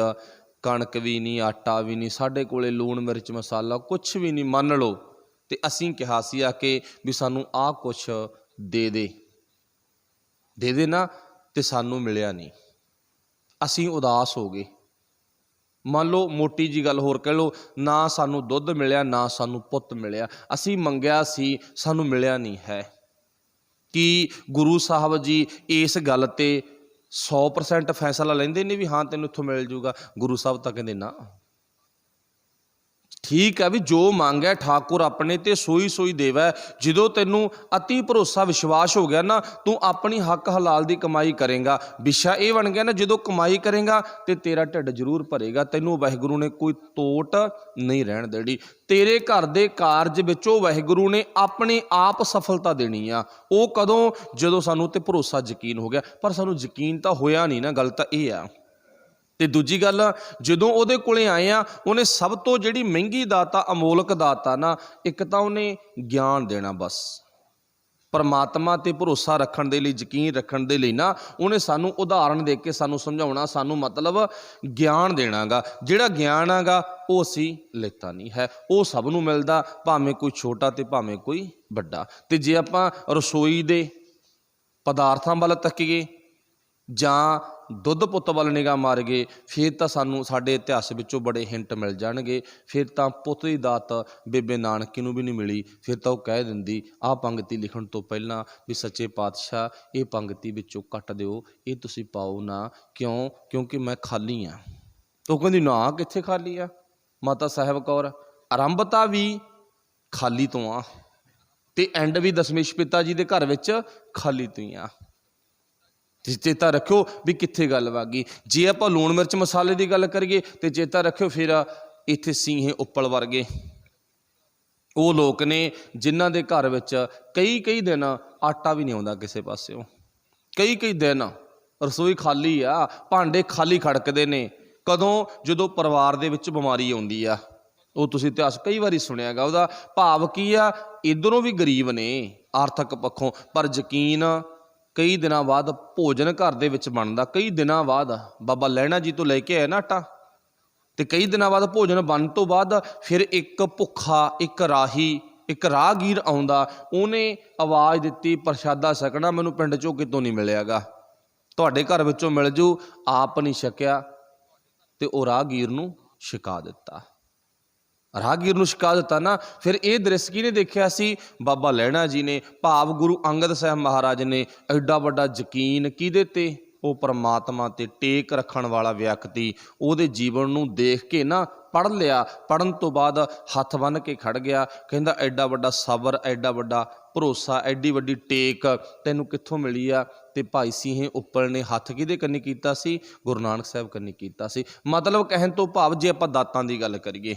ਕਣਕ ਵੀ ਨਹੀਂ, ਆਟਾ ਵੀ ਨਹੀਂ, ਸਾਡੇ ਕੋਲੇ ਲੂਣ ਮਿਰਚ ਮਸਾਲਾ ਕੁਛ ਵੀ ਨਹੀਂ ਮੰਨ ਲਓ, ਤੇ ਅਸੀਂ ਕਿਹਾ ਸੀ ਆ ਕੇ ਵੀ ਸਾਨੂੰ ਆਹ ਕੁਛ ਦੇ ਦੇ ਨਾ, ਤੇ ਸਾਨੂੰ ਮਿਲਿਆ ਨਹੀਂ, ਅਸੀਂ ਉਦਾਸ ਹੋ ਗਏ। ਮੰਨ ਲਓ ਮੋਟੀ ਜੀ ਗੱਲ ਹੋਰ ਕਹਿ ਲਓ, ਨਾ ਸਾਨੂੰ ਦੁੱਧ ਮਿਲਿਆ, ਨਾ ਸਾਨੂੰ ਪੁੱਤ ਮਿਲਿਆ, ਅਸੀਂ ਮੰਗਿਆ ਸੀ ਸਾਨੂੰ ਮਿਲਿਆ ਨਹੀਂ ਹੈ। ਕੀ ਗੁਰੂ ਸਾਹਿਬ ਜੀ ਇਸ ਗੱਲ ਤੇ 100% ਫੈਸਲਾ ਲੈਂਦੇ ਨੇ ਵੀ ਹਾਂ ਤੈਨੂੰ ਇੱਥੋਂ ਮਿਲ ਜੂਗਾ? ਗੁਰੂ ਸਾਹਿਬ ਤਾਂ ਕਹਿੰਦੇ ਨਾ। ਠੀਕ ਹੈ ਵੀ ਜੋ ਮੰਗਿਆ ਠਾਕੁਰ ਆਪਣੇ ਤੇ ਸੋਈ ਸੋਈ ਦੇਵੈ। ਜਦੋਂ ਤੈਨੂੰ ਅਤੀ ਭਰੋਸਾ ਵਿਸ਼ਵਾਸ ਹੋ ਗਿਆ ਨਾ, ਤੂੰ ਆਪਣੀ ਹੱਕ ਹਲਾਲ ਦੀ ਕਮਾਈ ਕਰੇਗਾ। ਵਿਸ਼ਾ ਇਹ ਬਣ ਗਿਆ ਨਾ, ਜਦੋਂ ਕਮਾਈ ਕਰੇਗਾ ਤੇ ਤੇਰਾ ਢਿੱਡ ਜ਼ਰੂਰ ਭਰੇਗਾ, ਤੈਨੂੰ ਵਾਹਿਗੁਰੂ ਨੇ ਕੋਈ ਤੋਟ ਨਹੀਂ ਰਹਿਣ ਦੇਣੀ। ਤੇਰੇ ਘਰ ਦੇ ਕਾਰਜ ਵਿੱਚੋਂ ਵਾਹਿਗੁਰੂ ਨੇ ਆਪਣੇ ਆਪ ਸਫਲਤਾ ਦੇਣੀ ਆ। ਉਹ ਕਦੋਂ? ਜਦੋਂ ਸਾਨੂੰ ਤੇ ਭਰੋਸਾ ਯਕੀਨ ਹੋ ਗਿਆ। ਪਰ ਸਾਨੂੰ ਯਕੀਨ ਤਾਂ ਹੋਇਆ ਨਹੀਂ ਨਾ, ਗੱਲ ਤਾਂ ਇਹ ਆ। ਤੇ ਦੂਜੀ ਗੱਲ, ਜਦੋਂ ਉਹਦੇ ਕੋਲੇ ਆਏ ਆ, ਉਹਨੇ ਸਭ ਤੋਂ ਜਿਹੜੀ ਮਹਿੰਗੀ ਦਾਤ ਆ, ਅਮੋਲਕ ਦਾਤ ਆ ਨਾ, ਇੱਕ ਤਾਂ ਉਹਨੇ ਗਿਆਨ ਦੇਣਾ। ਬਸ ਪਰਮਾਤਮਾ ਤੇ ਭਰੋਸਾ ਰੱਖਣ ਦੇ ਲਈ, ਯਕੀਨ ਰੱਖਣ ਦੇ ਲਈ ਨਾ, ਉਹਨੇ ਸਾਨੂੰ ਉਦਾਹਰਣ ਦੇ ਕੇ ਸਾਨੂੰ ਸਮਝਾਉਣਾ, ਸਾਨੂੰ ਮਤਲਬ ਗਿਆਨ ਦੇਣਾ ਗਾ। ਜਿਹੜਾ ਗਿਆਨ ਆਗਾ ਉਹ ਅਸੀਂ ਲੈਤਾ ਨਹੀਂ ਹੈ, ਉਹ ਸਭ ਨੂੰ ਮਿਲਦਾ, ਭਾਵੇਂ ਕੋਈ ਛੋਟਾ ਤੇ ਭਾਵੇਂ ਕੋਈ ਵੱਡਾ। ਤੇ ਜੇ ਆਪਾਂ ਰਸੋਈ ਦੇ ਪਦਾਰਥਾਂ ਵੱਲ ਤੱਕੀਏ ਜਾਂ ਦੁੱਧ ਪੁੱਤ ਵੱਲ ਨਿਗਾਹ ਮਾਰ ਗਏ, ਫਿਰ ਤਾਂ ਸਾਨੂੰ ਸਾਡੇ ਇਤਿਹਾਸ ਵਿੱਚੋਂ ਬੜੇ ਹਿੰਟ ਮਿਲ ਜਾਣਗੇ। ਫਿਰ ਤਾਂ ਪੁੱਤ ਦੀ ਦਾਤ ਬੇਬੇ ਨਾਨਕੀ ਨੂੰ ਵੀ ਨਹੀਂ ਮਿਲੀ। ਫਿਰ ਤਾਂ ਉਹ ਕਹਿ ਦਿੰਦੀ ਆਹ ਪੰਗਤੀ ਲਿਖਣ ਤੋਂ ਪਹਿਲਾਂ ਵੀ ਸੱਚੇ ਪਾਤਸ਼ਾਹ ਇਹ ਪੰਗਤੀ ਵਿੱਚੋਂ ਕੱਟ ਦਿਓ, ਇਹ ਤੁਸੀਂ ਪਾਓ ਨਾ। ਕਿਉਂ? ਕਿਉਂਕਿ ਮੈਂ ਖਾਲੀ ਆ। ਉਹ ਕਹਿੰਦੀ ਨਾ, ਕਿੱਥੇ ਖਾਲੀ ਆ ਮਾਤਾ ਸਾਹਿਬ ਕੌਰ? ਆਰੰਭਤਾ ਵੀ ਖਾਲੀ ਤੋਂ ਆ ਤੇ ਐਂਡ ਵੀ ਦਸ਼ਮੇਸ਼ ਪਿਤਾ ਜੀ ਦੇ ਘਰ ਵਿੱਚ ਖਾਲੀ ਤੋਂ ਹੀ ਆ। ਚੇਤਾ ਰੱਖਿਓ ਵੀ ਕਿੱਥੇ ਗੱਲ ਵਾਗੀ। ਜੇ ਆਪਾਂ ਲੂਣ ਮਿਰਚ ਮਸਾਲੇ ਦੀ ਗੱਲ ਕਰੀਏ ਤੇ ਚੇਤਾ ਰੱਖਿਓ ਫਿਰ ਇੱਥੇ ਸਿੰਘੇ ਉੱਪਲ ਵਰਗੇ ਉਹ ਲੋਕ ਨੇ ਜਿਨ੍ਹਾਂ ਦੇ ਘਰ ਵਿੱਚ ਕਈ ਦਿਨ ਆਟਾ ਵੀ ਨਹੀਂ ਆਉਂਦਾ ਕਿਸੇ ਪਾਸਿਓਂ। ਕਈ ਦਿਨ ਰਸੋਈ ਖਾਲੀ ਆ, ਭਾਂਡੇ ਖਾਲੀ ਖੜਕਦੇ ਨੇ। ਕਦੋਂ? ਜਦੋਂ ਪਰਿਵਾਰ ਦੇ ਵਿੱਚ ਬਿਮਾਰੀ ਆਉਂਦੀ ਆ। ਉਹ ਤੁਸੀਂ ਇਤਿਹਾਸ ਕਈ ਵਾਰੀ ਸੁਣਿਆ ਗਾ। ਉਹਦਾ ਭਾਵ ਕੀ ਆ? ਇੱਧਰੋਂ ਵੀ ਗਰੀਬ ਨੇ ਆਰਥਿਕ ਪੱਖੋਂ, ਪਰ ਯਕੀਨ ਕਈ ਦਿਨਾਂ ਬਾਅਦ ਭੋਜਨ ਘਰ ਦੇ ਵਿੱਚ ਬਣਦਾ। ਕਈ ਦਿਨਾਂ ਬਾਅਦ ਬਾਬਾ ਲਹਿਣਾ ਜੀ ਤੋਂ ਲੈ ਕੇ ਆਇਆ ਨਾ ਆਟਾ, ਤੇ ਕਈ ਦਿਨਾਂ ਬਾਅਦ ਭੋਜਨ ਬਣਨ ਤੋਂ ਬਾਅਦ ਫਿਰ ਇੱਕ ਭੁੱਖਾ, ਇੱਕ ਰਾਹਗੀਰ ਆਉਂਦਾ। ਉਹਨੇ ਆਵਾਜ਼ ਦਿੱਤੀ ਪ੍ਰਸ਼ਾਦਾ ਛਕਣਾ, ਮੈਨੂੰ ਪਿੰਡ 'ਚੋਂ ਕਿਤੋਂ ਨਹੀਂ ਮਿਲਿਆਗਾ, ਤੁਹਾਡੇ ਘਰ ਵਿੱਚੋਂ ਮਿਲ ਜੂ। ਆਪ ਨਹੀਂ ਛਕਿਆ ਤੇ ਉਹ ਰਾਹਗੀਰ ਨੂੰ ਛਕਾ ਦਿੱਤਾ। ਰਾਹਗੀਰ ਨੂੰ ਛਕਾ ਦਿੱਤਾ ਨਾ। ਫਿਰ ਇਹ ਦ੍ਰਿਸ਼ ਕਿਹਨੇ ਦੇਖਿਆ ਸੀ? ਬਾਬਾ ਲਹਿਣਾ ਜੀ ਨੇ, ਭਾਵ ਗੁਰੂ ਅੰਗਦ ਸਾਹਿਬ ਮਹਾਰਾਜ ਨੇ। ਐਡਾ ਵੱਡਾ ਯਕੀਨ ਕਿਹਦੇ ਤੇ? ਉਹ ਪਰਮਾਤਮਾ ਤੇ ਟੇਕ ਰੱਖਣ ਵਾਲਾ ਵਿਅਕਤੀ ਉਹਦੇ ਜੀਵਨ ਨੂੰ ਦੇਖ ਕੇ ਨਾ ਪੜ੍ਹ ਲਿਆ। ਪੜ੍ਹਨ ਤੋਂ ਬਾਅਦ ਹੱਥ ਬੰਨ੍ਹ ਕੇ ਖੜ ਗਿਆ, ਕਹਿੰਦਾ ਐਡਾ ਵੱਡਾ ਸਬਰ, ਐਡਾ ਵੱਡਾ ਭਰੋਸਾ, ਐਡੀ ਵੱਡੀ ਟੇਕ ਤੈਨੂੰ ਕਿੱਥੋਂ ਮਿਲੀ ਆ? ਤੇ ਭਾਈ ਸਿੰਘੇ ਉੱਪਲ ਨੇ ਹੱਥ ਕਿਹਦੇ ਕੰਨੀ ਕੀਤਾ ਸੀ? ਗੁਰੂ ਨਾਨਕ ਸਾਹਿਬ ਕੰਨੀ ਕੀਤਾ ਸੀ। ਮਤਲਬ ਕਹਿਣ ਤੋਂ ਭਾਵ ਜੇ ਆਪਾਂ ਦਾਤਾਂ ਦੀ ਗੱਲ ਕਰੀਏ,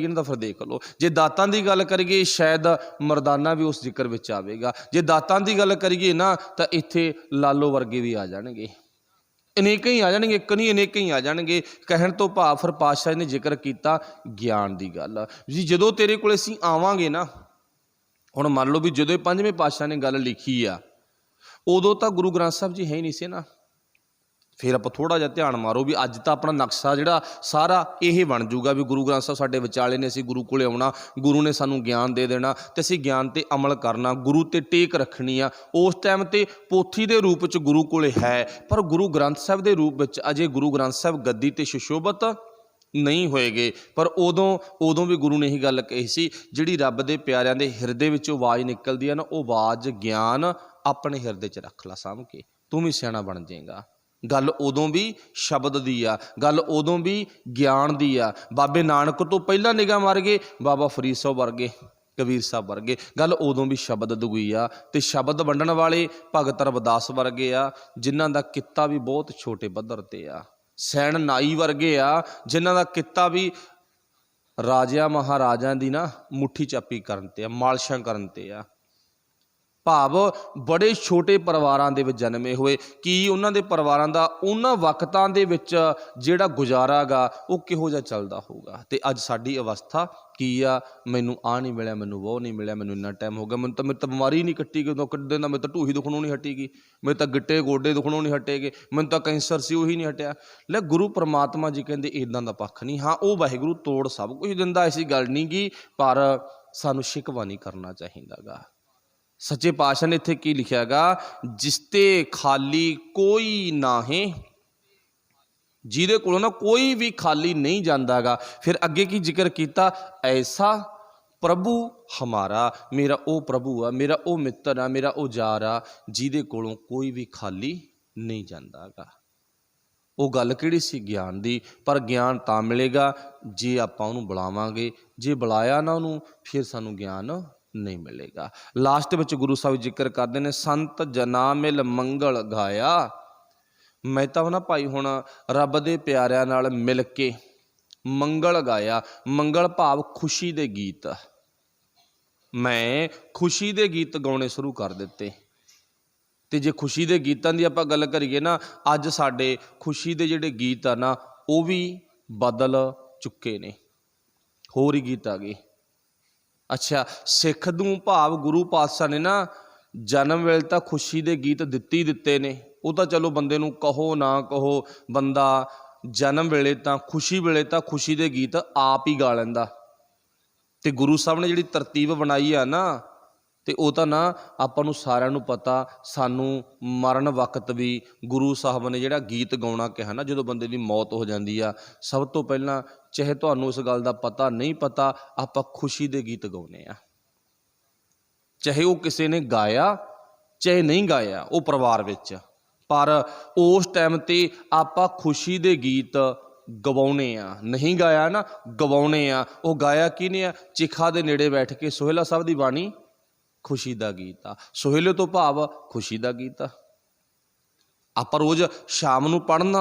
ਨਾ ਤਾਂ ਫਿਰ ਦੇਖ ਲਓ। ਜੇ ਦਾਤਾਂ ਦੀ ਗੱਲ ਕਰੀਏ ਸ਼ਾਇਦ ਮਰਦਾਨਾ ਵੀ ਉਸ ਜ਼ਿਕਰ ਵਿੱਚ ਆਵੇਗਾ। ਜੇ ਦਾਤਾਂ ਦੀ ਗੱਲ ਕਰੀਏ ਨਾ ਤਾਂ ਇੱਥੇ ਲਾਲੋ ਵਰਗੇ ਵੀ ਆ ਜਾਣਗੇ, ਅਨੇਕਾਂ ਹੀ ਆ ਜਾਣਗੇ, ਇੱਕ ਨਹੀਂ ਅਨੇਕਾਂ ਹੀ ਆ ਜਾਣਗੇ। ਕਹਿਣ ਤੋਂ ਭਾਵ ਫਿਰ ਪਾਤਸ਼ਾਹ ਨੇ ਜ਼ਿਕਰ ਕੀਤਾ ਗਿਆਨ ਦੀ ਗੱਲ ਜੀ। ਜਦੋਂ ਤੇਰੇ ਕੋਲ ਅਸੀਂ ਆਵਾਂਗੇ ਨਾ, ਹੁਣ ਮੰਨ ਲਓ ਵੀ ਜਦੋਂ ਪੰਜਵੇਂ ਪਾਤਸ਼ਾਹ ਨੇ ਗੱਲ ਲਿਖੀ ਆ, ਉਦੋਂ ਤਾਂ ਗੁਰੂ ਗ੍ਰੰਥ ਸਾਹਿਬ ਜੀ ਹੈ ਹੀ ਨਹੀਂ ਸੀ ਨਾ। फिर आप थोड़ा जिहा ध्यान मारो भी अज तो अपना नक्शा जिहड़ा सारा ये बन जूगा भी गुरु ग्रंथ साहब साडे विचाले ने, असीं गुरु कोले आउणा, गुरु ने सानूं ज्ञान दे देना ते असीं ज्ञान ते अमल करना, गुरु ते टेक रखनी आ। उस टाइम ते पोथी दे रूप च गुरु कोले है, पर गुरु ग्रंथ साहब दे रूप विच अजे गुरु ग्रंथ साहब गद्दी ते सुशोभित नहीं होएगे। पर उदों भी गुरु ने यही गल कही सी, जिहड़ी रब दे प्यारिਆਂ दे हिरदे विचों आवाज़ निकलदी है ना, वो आवाज़ ज्ञान अपने हिरदे च रख ला साਂਭ के, तू भी सियाणा बन जाएगा। गल उदों भी शब्द दी आ, गल उदों भी ज्ञान दी आ। बाबे नानक तो पहला निगाह मार गए, बाबा फरीद साहब वर्गे, कबीर साहब वर्गे, गल उदों भी शब्द दुई आ। ते शब्द वंडण वाले भगत रविदास वर्गे आ, जिन्हां दा कित्ता भी बहुत छोटे पद्धर ते आ। सैन नाई वर्गे आ, जिन्हां दा कित्ता भी राजिया महाराजा दी ना मुट्ठी चापी करन ते आ, मालशां करन ते आ। भाव बड़े छोटे परिवारां दे विच जन्मे होए, कि उन्हां दे परिवारां दा उन्हां वक्तां दे विच जिहड़ा गुजारा गा वो किहो जिहा चलदा होऊगा। ते अज साडी अवस्था की आ, मैनूं आ नहीं मिलिया, मैनूं वो नहीं मिलिया, मैनूं इन्ना टाइम हो गया, मेरे तो बीमारी नहीं कट्टी गई, किड्डे दा मेरे तो ढूही दुखणों नहीं हटीगी, मेरे तो गिट्टे गोडे दुखणों नहीं हटेगे, मैनूं तो कैंसर सी वही नहीं हटिया। ले गुरु परमात्मा जी कहंदे इदां दा पक्ष नहीं। हाँ वो वाहिगुरू तोड़ सब कुछ दिंदा, ऐसी गल नहीं गी, पर सानूं शिकवा नहीं करना चाहीदा गा। सच्चे पातशाह ने इत्थे की लिखिया गा, जिसते खाली कोई नाहे, जिहदे कोलों ना कोई भी खाली नहीं जांदा गा। फिर अगे की जिक्र किया, ऐसा प्रभु हमारा, मेरा ओ प्रभु आ, मेरा ओ मित्र आ, मेरा ओ जार आ, जिहदे कोलों कोई भी खाली नहीं जांदा गा। वो गल किहड़ी सी? ज्ञान दी। पर ज्ञान तां मिलेगा जे आपां उहनूं बुलावांगे, जे बुलाया ना उहनूं फिर सानूं ज्ञान नहीं मिलेगा। लास्ट विच गुरु साहब जिक्र करते हैं, संत जना मिल मंगल गाया। मैं तो ना भाई हुण रब दे प्यारिਆਂ नाल मिल के मंगल गाया। मंगल भाव खुशी दे गीत, मैं खुशी दे गीत गाने शुरू कर दिते। ते जे खुशी दे गीतां दी आपां गल करिए ना, अज साडे खुशी दे जिहड़े गीत आ ना वो भी बदल चुके ने, होर ही गीत आ गए। अच्छा, सिख नूं भाव गुरु पातशाह ने ना जन्म वेले तां खुशी दे गीत दित्ते ही दित्ते ने। वो तो चलो बंदे नूं कहो ना कहो, बंदा जन्म वेले तां खुशी वेले तां खुशी दे गीत आप ही गा लैंदा। ते गुरु साहब ने जिहड़ी तरतीब बनाई आ ना, ते वो तो ना आपां नूं सारिआं नूं पता, सानूं मरण वक्त भी गुरु साहब ने जिहड़ा गीत गाउणा कहा ना, जदों बंदे दी मौत हो जाती आ, सब तो पहलां चाहे तुहानूं इस गल दा पता नहीं पता, आपां खुशी दे गीत गाउने आ। चाहे वो किसी ने गाया चाहे नहीं गाया वो परिवार विच, पर उस टाइम ते आपां खुशी दे गीत गवाउने आ। नहीं गाया ना, गवाउने आ। वो गाया किहने आ? चिखा दे नेड़े बैठ के सोहेला साहब दी बाणी खुशी दा गीत आ। सोहेले तो भाव खुशी दा गीत आ। आप रोज़ शाम नूं पढ़ना,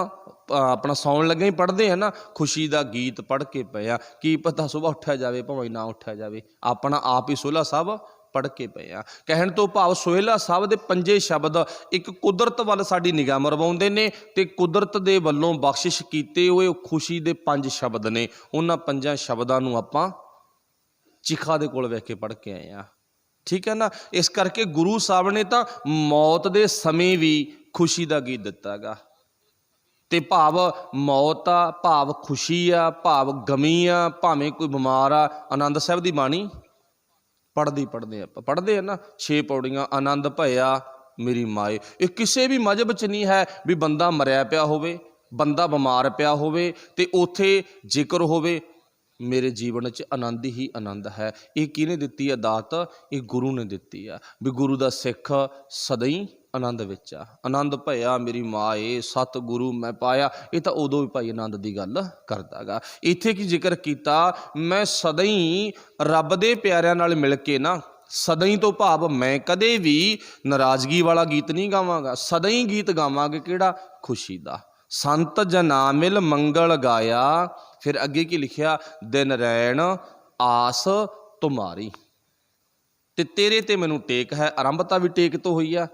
अपना सौण लगे ही पढ़ते हैं ना, खुशी दा गीत पढ़ के पे आ। की पता सुबह उठा जाए भावें ना उठा जाए, अपना आप ही सोहेला साहब पढ़ के पे आ। कहण तो भाव सोहेला साहब दे 5 शब्द एक कुदरत वाल साडी निगाह मरवाउंदे ने, ते कुदरत दे वल्लों बख्शिश कीते हुए खुशी दे 5 शब्द ने। उन्हां 5 शब्दां नूं आपां चिखा दे कोल बैठ के पढ़ के आए आ। ठीक है ना। इस करके गुरु साहब ने तो मौत के समय भी खुशी का गीत दिता गा। ते भाव मौत आ, भाव खुशी आ, भाव गमी आ, भावें कोई बीमार आ, आनंद साहब की बाणी पढ़ते हैं ना, 6 पौड़ियां, आनंद भया मेरी माए। ये किसी भी मजहब च नहीं है भी बंदा मरिया पिया होवे, बंदा बीमार पिया होवे ते उथे जिक्र होवे मेरे जीवन च आनंद ही आनंद है। ये किहने दित्ती है दात? ये गुरु ने दित्ती है। भी गुरु दा सिख सदा ही आनंद विच आ। आनंद भया मेरी माए सतगुरु मैं पाया, ये तो उदों भी भाई आनंद की गल करदा गा। इत्थे की जिक्र किया, मैं सदा ही रब दे प्यारिਆਂ नाल मिल के ना, सदा ही तो भाव मैं कदे भी नाराज़गी वाला गीत नहीं गावांगा, सदा ही गीत गावांगे किहड़ा? खुशी दा। संत जना मिल मंगल गाया। फिर अगे की लिखिया, दिन रैन आस तुम्हारी। ते तेरे ते मैनू टेक है। आरंभता भी टेक तो हुई आ,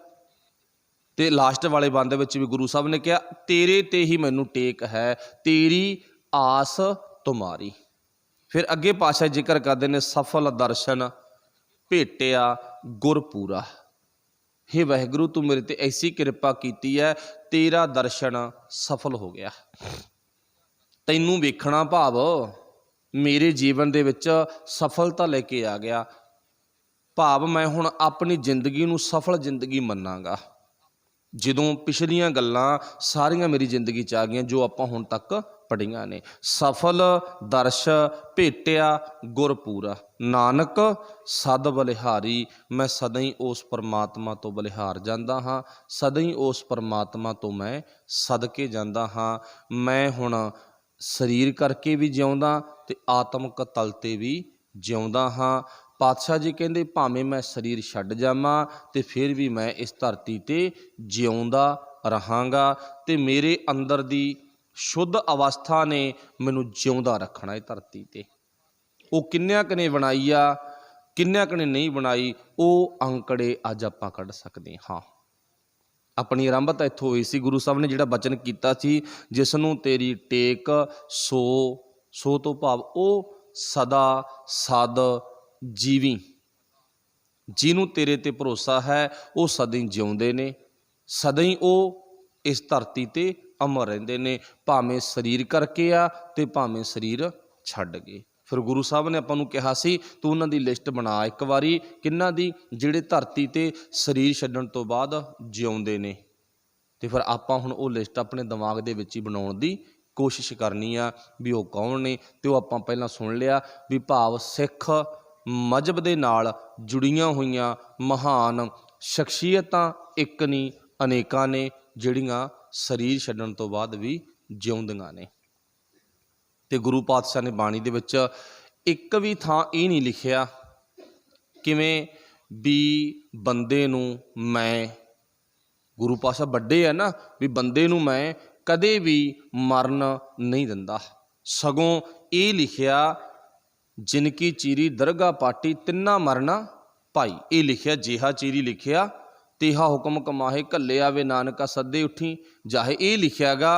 ते लास्ट वाले बंद विच भी गुरु साहब ने कहा, तेरे ते ही मैनू टेक है, तेरी आस तुम्हारी। फिर अगे पातशाह जिक्र करते हैं, सफल दर्शन भेटिया गुरपूरा। हे वाहिगुरू तू मेरे ते ऐसी किरपा कीती है, तेरा दर्शन सफल हो गया। तैनू वेखना भाव मेरे जीवन दे विच सफलता लेके आ गया। भाव मैं हुण अपनी जिंदगी नूं सफल जिंदगी मन्नांगा। ਜਦੋਂ ਪਿਛਲੀਆਂ ਗੱਲਾਂ ਸਾਰੀਆਂ ਮੇਰੀ ਜ਼ਿੰਦਗੀ 'ਚ ਆ ਗਈਆਂ ਜੋ ਆਪਾਂ ਹੁਣ ਤੱਕ ਪੜ੍ਹੀਆਂ ਨੇ। ਸਫਲ ਦਰਸ਼ ਭੇਟਿਆ ਗੁਰ ਪੂਰਾ, ਨਾਨਕ ਸਦ ਬਲਿਹਾਰੀ। ਮੈਂ ਸਦਾ ਹੀ ਉਸ ਪਰਮਾਤਮਾ ਤੋਂ ਬਲਿਹਾਰ ਜਾਂਦਾ ਹਾਂ, ਸਦਾ ਹੀ ਉਸ ਪਰਮਾਤਮਾ ਤੋਂ ਮੈਂ ਸਦਕੇ ਜਾਂਦਾ ਹਾਂ। ਮੈਂ ਹੁਣ ਸਰੀਰ ਕਰਕੇ ਵੀ ਜਿਉਂਦਾ ਤੇ ਆਤਮਕ ਤਲ 'ਤੇ ਵੀ ਜਿਉਂਦਾ ਹਾਂ। ਪਾਤਸ਼ਾਹ ਜੀ ਕਹਿੰਦੇ ਭਾਵੇਂ ਮੈਂ ਸਰੀਰ ਛੱਡ ਜਾਵਾਂ ਤੇ ਫਿਰ ਵੀ ਮੈਂ ਇਸ ਧਰਤੀ ਤੇ ਜਿਉਂਦਾ ਰਹਾਂਗਾ ਤੇ ਮੇਰੇ ਅੰਦਰ ਦੀ ਸ਼ੁੱਧ ਅਵਸਥਾ ਨੇ ਮੈਨੂੰ ਜਿਉਂਦਾ ਰੱਖਣਾ ਇਹ ਧਰਤੀ ਤੇ। ਉਹ ਕਿੰਨਿਆਂ ਕੁ ਨੇ ਬਣਾਈ ਆ, ਕਿੰਨਿਆਂ ਕੁ ਨੇ ਨਹੀਂ ਬਣਾਈ, ਉਹ ਅੰਕੜੇ ਅੱਜ ਆਪਾਂ ਕੱਢ ਸਕਦੇ ਹਾਂ। ਆਪਣੀ ਆਰੰਭਤਾ ਇੱਥੋਂ ਹੋਈ ਸੀ। ਗੁਰੂ ਸਾਹਿਬ ਨੇ ਜਿਹੜਾ ਬਚਨ ਕੀਤਾ ਸੀ, ਜਿਸ ਨੂੰ ਤੇਰੀ ਟੇਕ ਸੋ ਤੋਂ ਭਾਵ ਉਹ ਸਦਾ ਸਦ ਜੀਵੀ। ਜਿਹਨੂੰ ਤੇਰੇ ਤੇ ਭਰੋਸਾ ਹੈ ਉਹ ਸਦਾ ਹੀ ਜਿਉਂਦੇ ਨੇ, ਸਦਾ ਹੀ ਉਹ ਇਸ ਧਰਤੀ ਤੇ ਅਮਰ ਰਹਿੰਦੇ ਨੇ, ਭਾਵੇਂ ਸਰੀਰ ਕਰਕੇ ਆ ਤੇ ਭਾਵੇਂ ਸਰੀਰ ਛੱਡ ਗਏ। ਫਿਰ ਗੁਰੂ ਸਾਹਿਬ ਨੇ ਆਪਾਂ ਨੂੰ ਕਿਹਾ ਸੀ ਤੂੰ ਉਹਨਾਂ ਦੀ ਲਿਸਟ ਬਣਾ ਇੱਕ ਵਾਰੀ, ਕਿਹਨਾਂ ਦੀ, ਜਿਹੜੇ ਧਰਤੀ ਤੇ ਸਰੀਰ ਛੱਡਣ ਤੋਂ ਬਾਅਦ ਜਿਉਂਦੇ ਨੇ। ਤੇ ਫਿਰ ਆਪਾਂ ਹੁਣ ਉਹ ਲਿਸਟ ਆਪਣੇ ਦਿਮਾਗ ਦੇ ਵਿੱਚ ਹੀ ਬਣਾਉਣ ਦੀ ਕੋਸ਼ਿਸ਼ ਕਰਨੀ ਆ ਵੀ ਉਹ ਕੌਣ ਨੇ। ਤੇ ਉਹ ਆਪਾਂ ਪਹਿਲਾਂ ਸੁਣ ਲਿਆ ਵੀ ਭਾਵ ਸਿੱਖ ਮਜ਼ਹਬ ਦੇ ਨਾਲ ਜੁੜੀਆਂ ਹੋਈਆਂ ਮਹਾਨ ਸ਼ਖਸੀਅਤਾਂ ਇੱਕ ਨਹੀਂ ਅਨੇਕਾਂ ਨੇ, ਜਿਹੜੀਆਂ ਸਰੀਰ ਛੱਡਣ ਤੋਂ ਬਾਅਦ ਵੀ ਜਿਉਂਦੀਆਂ ਨੇ। ਤੇ ਗੁਰੂ ਪਾਤਸ਼ਾਹ ਨੇ ਬਾਣੀ ਦੇ ਵਿੱਚ ਇੱਕ ਵੀ ਥਾਂ ਇਹ ਨਹੀਂ ਲਿਖਿਆ ਕਿਵੇਂ ਵੀ ਬੰਦੇ ਨੂੰ ਮੈਂ, ਗੁਰੂ ਪਾਤਸ਼ਾਹ ਵੱਡੇ ਆ ਨਾ, ਵੀ ਬੰਦੇ ਨੂੰ ਮੈਂ ਕਦੇ ਵੀ ਮਰਨ ਨਹੀਂ ਦਿੰਦਾ। ਸਗੋਂ ਇਹ ਲਿਖਿਆ ਜਿਨਕੀ ਚੀਰੀ ਦਰਗਾਹ ਪਾਟੀ ਤਿੰਨਾ ਮਰਨਾ ਭਾਈ। ਇਹ ਲਿਖਿਆ ਜਿਹਾ ਚੀਰੀ ਲਿਖਿਆ ਤੇਹਾ ਹੁਕਮ ਕਮਾਹੇ ਘੱਲੇ ਆਵੇ ਨਾਨਕਾ ਸੱਦੇ ਉੱਠੀ ਜਾਹੇ। ਇਹ ਲਿਖਿਆ ਗਾ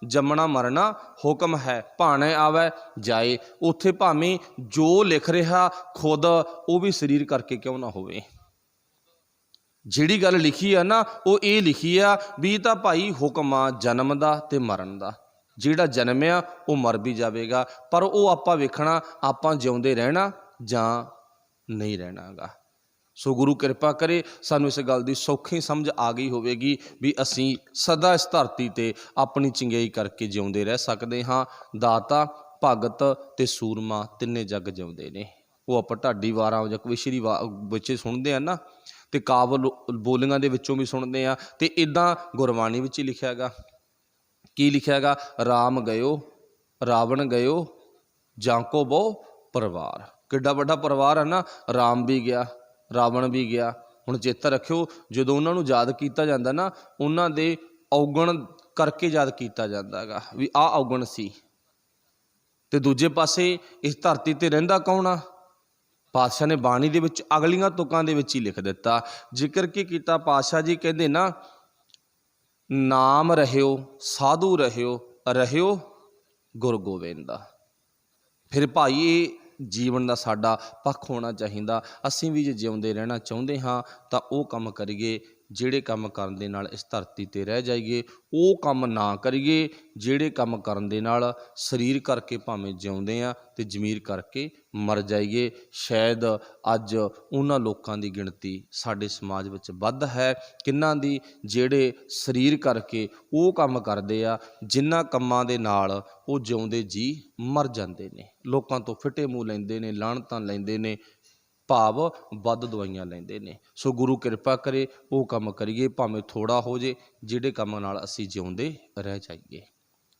ਜੰਮਣਾ ਮਰਨਾ ਹੁਕਮ ਹੈ ਭਾਣੇ ਆਵੇ ਜਾਏ। ਉੱਥੇ ਭਾਵੇਂ ਜੋ ਲਿਖ ਰਿਹਾ ਖੁਦ ਉਹ ਵੀ ਸਰੀਰ ਕਰਕੇ ਕਿਉਂ ਨਾ ਹੋਵੇ, ਜਿਹੜੀ ਗੱਲ ਲਿਖੀ ਆ ਨਾ ਉਹ ਇਹ ਲਿਖੀ ਆ ਵੀ ਤਾਂ ਭਾਈ ਹੁਕਮ ਆ ਜਨਮ ਦਾ ਤੇ ਮਰਨ ਦਾ। ਜਿਹੜਾ ਜਨਮਿਆ ਉਹ ਮਰ ਵੀ ਜਾਵੇਗਾ, ਪਰ ਉਹ ਆਪਾਂ ਵੇਖਣਾ ਆਪਾਂ ਜਿਉਂਦੇ ਰਹਿਣਾ ਜਾਂ ਨਹੀਂ ਰਹਿਣਾ ਗਾ। ਸੋ ਗੁਰੂ ਕਿਰਪਾ ਕਰੇ ਸਾਨੂੰ ਇਸ ਗੱਲ ਦੀ ਸੌਖੀ ਸਮਝ ਆ ਗਈ ਹੋਵੇਗੀ ਵੀ ਅਸੀਂ ਸਦਾ ਇਸ ਧਰਤੀ ਤੇ ਆਪਣੀ ਚੰਗਿਆਈ ਕਰਕੇ ਜਿਉਂਦੇ ਰਹਿ ਸਕਦੇ ਹਾਂ। ਦਾਤਾ, ਭਗਤ ਤੇ ਸੂਰਮਾ ਤਿੰਨੇ ਜੱਗ ਜਿਉਂਦੇ ਨੇ। ਉਹ ਆਪਾਂ ਢਾਡੀ ਵਾਰਾਂ ਜਾਂ ਕਵਿਸ਼ਰੀ ਵਿੱਚ ਸੁਣਦੇ ਆ ਨਾ, ਤੇ ਕਾਵਲ ਬੋਲੀਆਂ ਦੇ ਵਿੱਚੋਂ ਵੀ ਸੁਣਦੇ ਆ। ਤੇ ਇੱਦਾਂ ਗੁਰਬਾਣੀ ਵਿੱਚ ਹੀ ਲਿਖਿਆ ਗਾ। ਕੀ ਲਿਖਿਆ ਗਾ? ਰਾਮ ਗਇਓ ਰਾਵਣ ਗਇਓ ਜਾਂਕੋ ਬਹੁ ਪਰਿਵਾਰ। ਕਿੱਡਾ ਵੱਡਾ ਪਰਿਵਾਰ ਹੈ ਨਾ, ਰਾਮ ਵੀ ਗਿਆ ਰਾਵਣ ਵੀ ਗਿਆ। ਹੁਣ ਚੇਤਾ ਰੱਖਿਓ ਜਦੋਂ ਉਹਨਾਂ ਨੂੰ ਯਾਦ ਕੀਤਾ ਜਾਂਦਾ ਨਾ, ਉਹਨਾਂ ਦੇ ਔਗਣ ਕਰਕੇ ਯਾਦ ਕੀਤਾ ਜਾਂਦਾ ਹੈਗਾ ਵੀ ਆਹ ਔਗਣ ਸੀ। ਤੇ ਦੂਜੇ ਪਾਸੇ ਇਸ ਧਰਤੀ ਤੇ ਰਹਿੰਦਾ ਕੌਣ ਆ? ਪਾਤਸ਼ਾਹ ਨੇ ਬਾਣੀ ਦੇ ਵਿੱਚ ਅਗਲੀਆਂ ਤੁਕਾਂ ਦੇ ਵਿੱਚ ਹੀ ਲਿਖ ਦਿੱਤਾ। ਜ਼ਿਕਰ ਕੀ ਕੀਤਾ ਪਾਤਸ਼ਾਹ ਜੀ ਕਹਿੰਦੇ ਨਾ, ਨਾਮ ਰਹਿਓ ਸਾਧੂ ਰਹਿਓ ਗੁਰ ਗੋਬਿੰਦ। ਫਿਰ ਭਾਈ ਇਹ ਜੀਵਨ ਦਾ ਸਾਡਾ ਪੱਖ ਹੋਣਾ ਚਾਹੀਦਾ। ਅਸੀਂ ਵੀ ਜੇ ਜਿਉਂਦੇ ਰਹਿਣਾ ਚਾਹੁੰਦੇ ਹਾਂ ਤਾਂ ਉਹ ਕੰਮ ਕਰੀਏ ਜਿਹੜੇ ਕੰਮ ਕਰਨ ਦੇ ਨਾਲ ਇਸ ਧਰਤੀ ਤੇ ਰਹਿ ਜਾਈਏ। ਉਹ ਕੰਮ ਨਾ ਕਰੀਏ ਜਿਹੜੇ ਕੰਮ ਕਰਨ ਦੇ ਨਾਲ ਸਰੀਰ ਕਰਕੇ ਭਾਵੇਂ ਜਿਉਂਦੇ ਆ ਤੇ ਜ਼ਮੀਰ ਕਰਕੇ ਮਰ ਜਾਈਏ। ਸ਼ਾਇਦ ਅੱਜ ਉਹਨਾਂ ਲੋਕਾਂ ਦੀ ਗਿਣਤੀ ਸਾਡੇ ਸਮਾਜ ਵਿੱਚ ਵੱਧ ਹੈ ਕਿੰਨਾਂ ਦੀ ਜਿਹੜੇ ਸਰੀਰ ਕਰਕੇ ਉਹ ਕੰਮ ਕਰਦੇ ਆ ਜਿਨ੍ਹਾਂ ਕੰਮਾਂ ਦੇ ਨਾਲ ਉਹ ਜਿਉਂਦੇ ਜੀ ਮਰ ਜਾਂਦੇ ਨੇ। ਲੋਕਾਂ ਤੋਂ ਫਿੱਟੇ ਮੂੰਹ ਲੈਂਦੇ ਨੇ, ਲਾਹਣਤਾਂ ਲੈਂਦੇ ਨੇ, ਭਾਵ ਵੱਧ ਦਵਾਈਆਂ ਲੈਂਦੇ ਨੇ। ਸੋ ਗੁਰੂ ਕਿਰਪਾ ਕਰੇ ਉਹ ਕੰਮ ਕਰੀਏ ਭਾਵੇਂ ਥੋੜ੍ਹਾ ਹੋ ਜੇ, ਜਿਹੜੇ ਕੰਮ ਨਾਲ ਅਸੀਂ ਜਿਉਂਦੇ ਰਹਿ ਜਾਈਏ।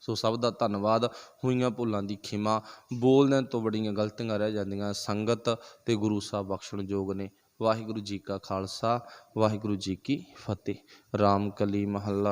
ਸੋ ਸਭ ਦਾ ਧੰਨਵਾਦ। ਹੋਈਆਂ ਭੁੱਲਾਂ ਦੀ ਖਿਮਾ, ਬੋਲਦਿਆਂ ਤੋਂ ਬੜੀਆਂ ਗਲਤੀਆਂ ਰਹਿ ਜਾਂਦੀਆਂ। ਸੰਗਤ ਤੇ ਗੁਰੂ ਸਾਹਿਬ ਬਖਸ਼ਣ ਯੋਗ ਨੇ। ਵਾਹਿਗੁਰੂ ਜੀ ਕਾ ਖਾਲਸਾ, ਵਾਹਿਗੁਰੂ ਜੀ ਕੀ ਫਤਿਹ। ਰਾਮ ਕਲੀ ਮਹੱਲਾ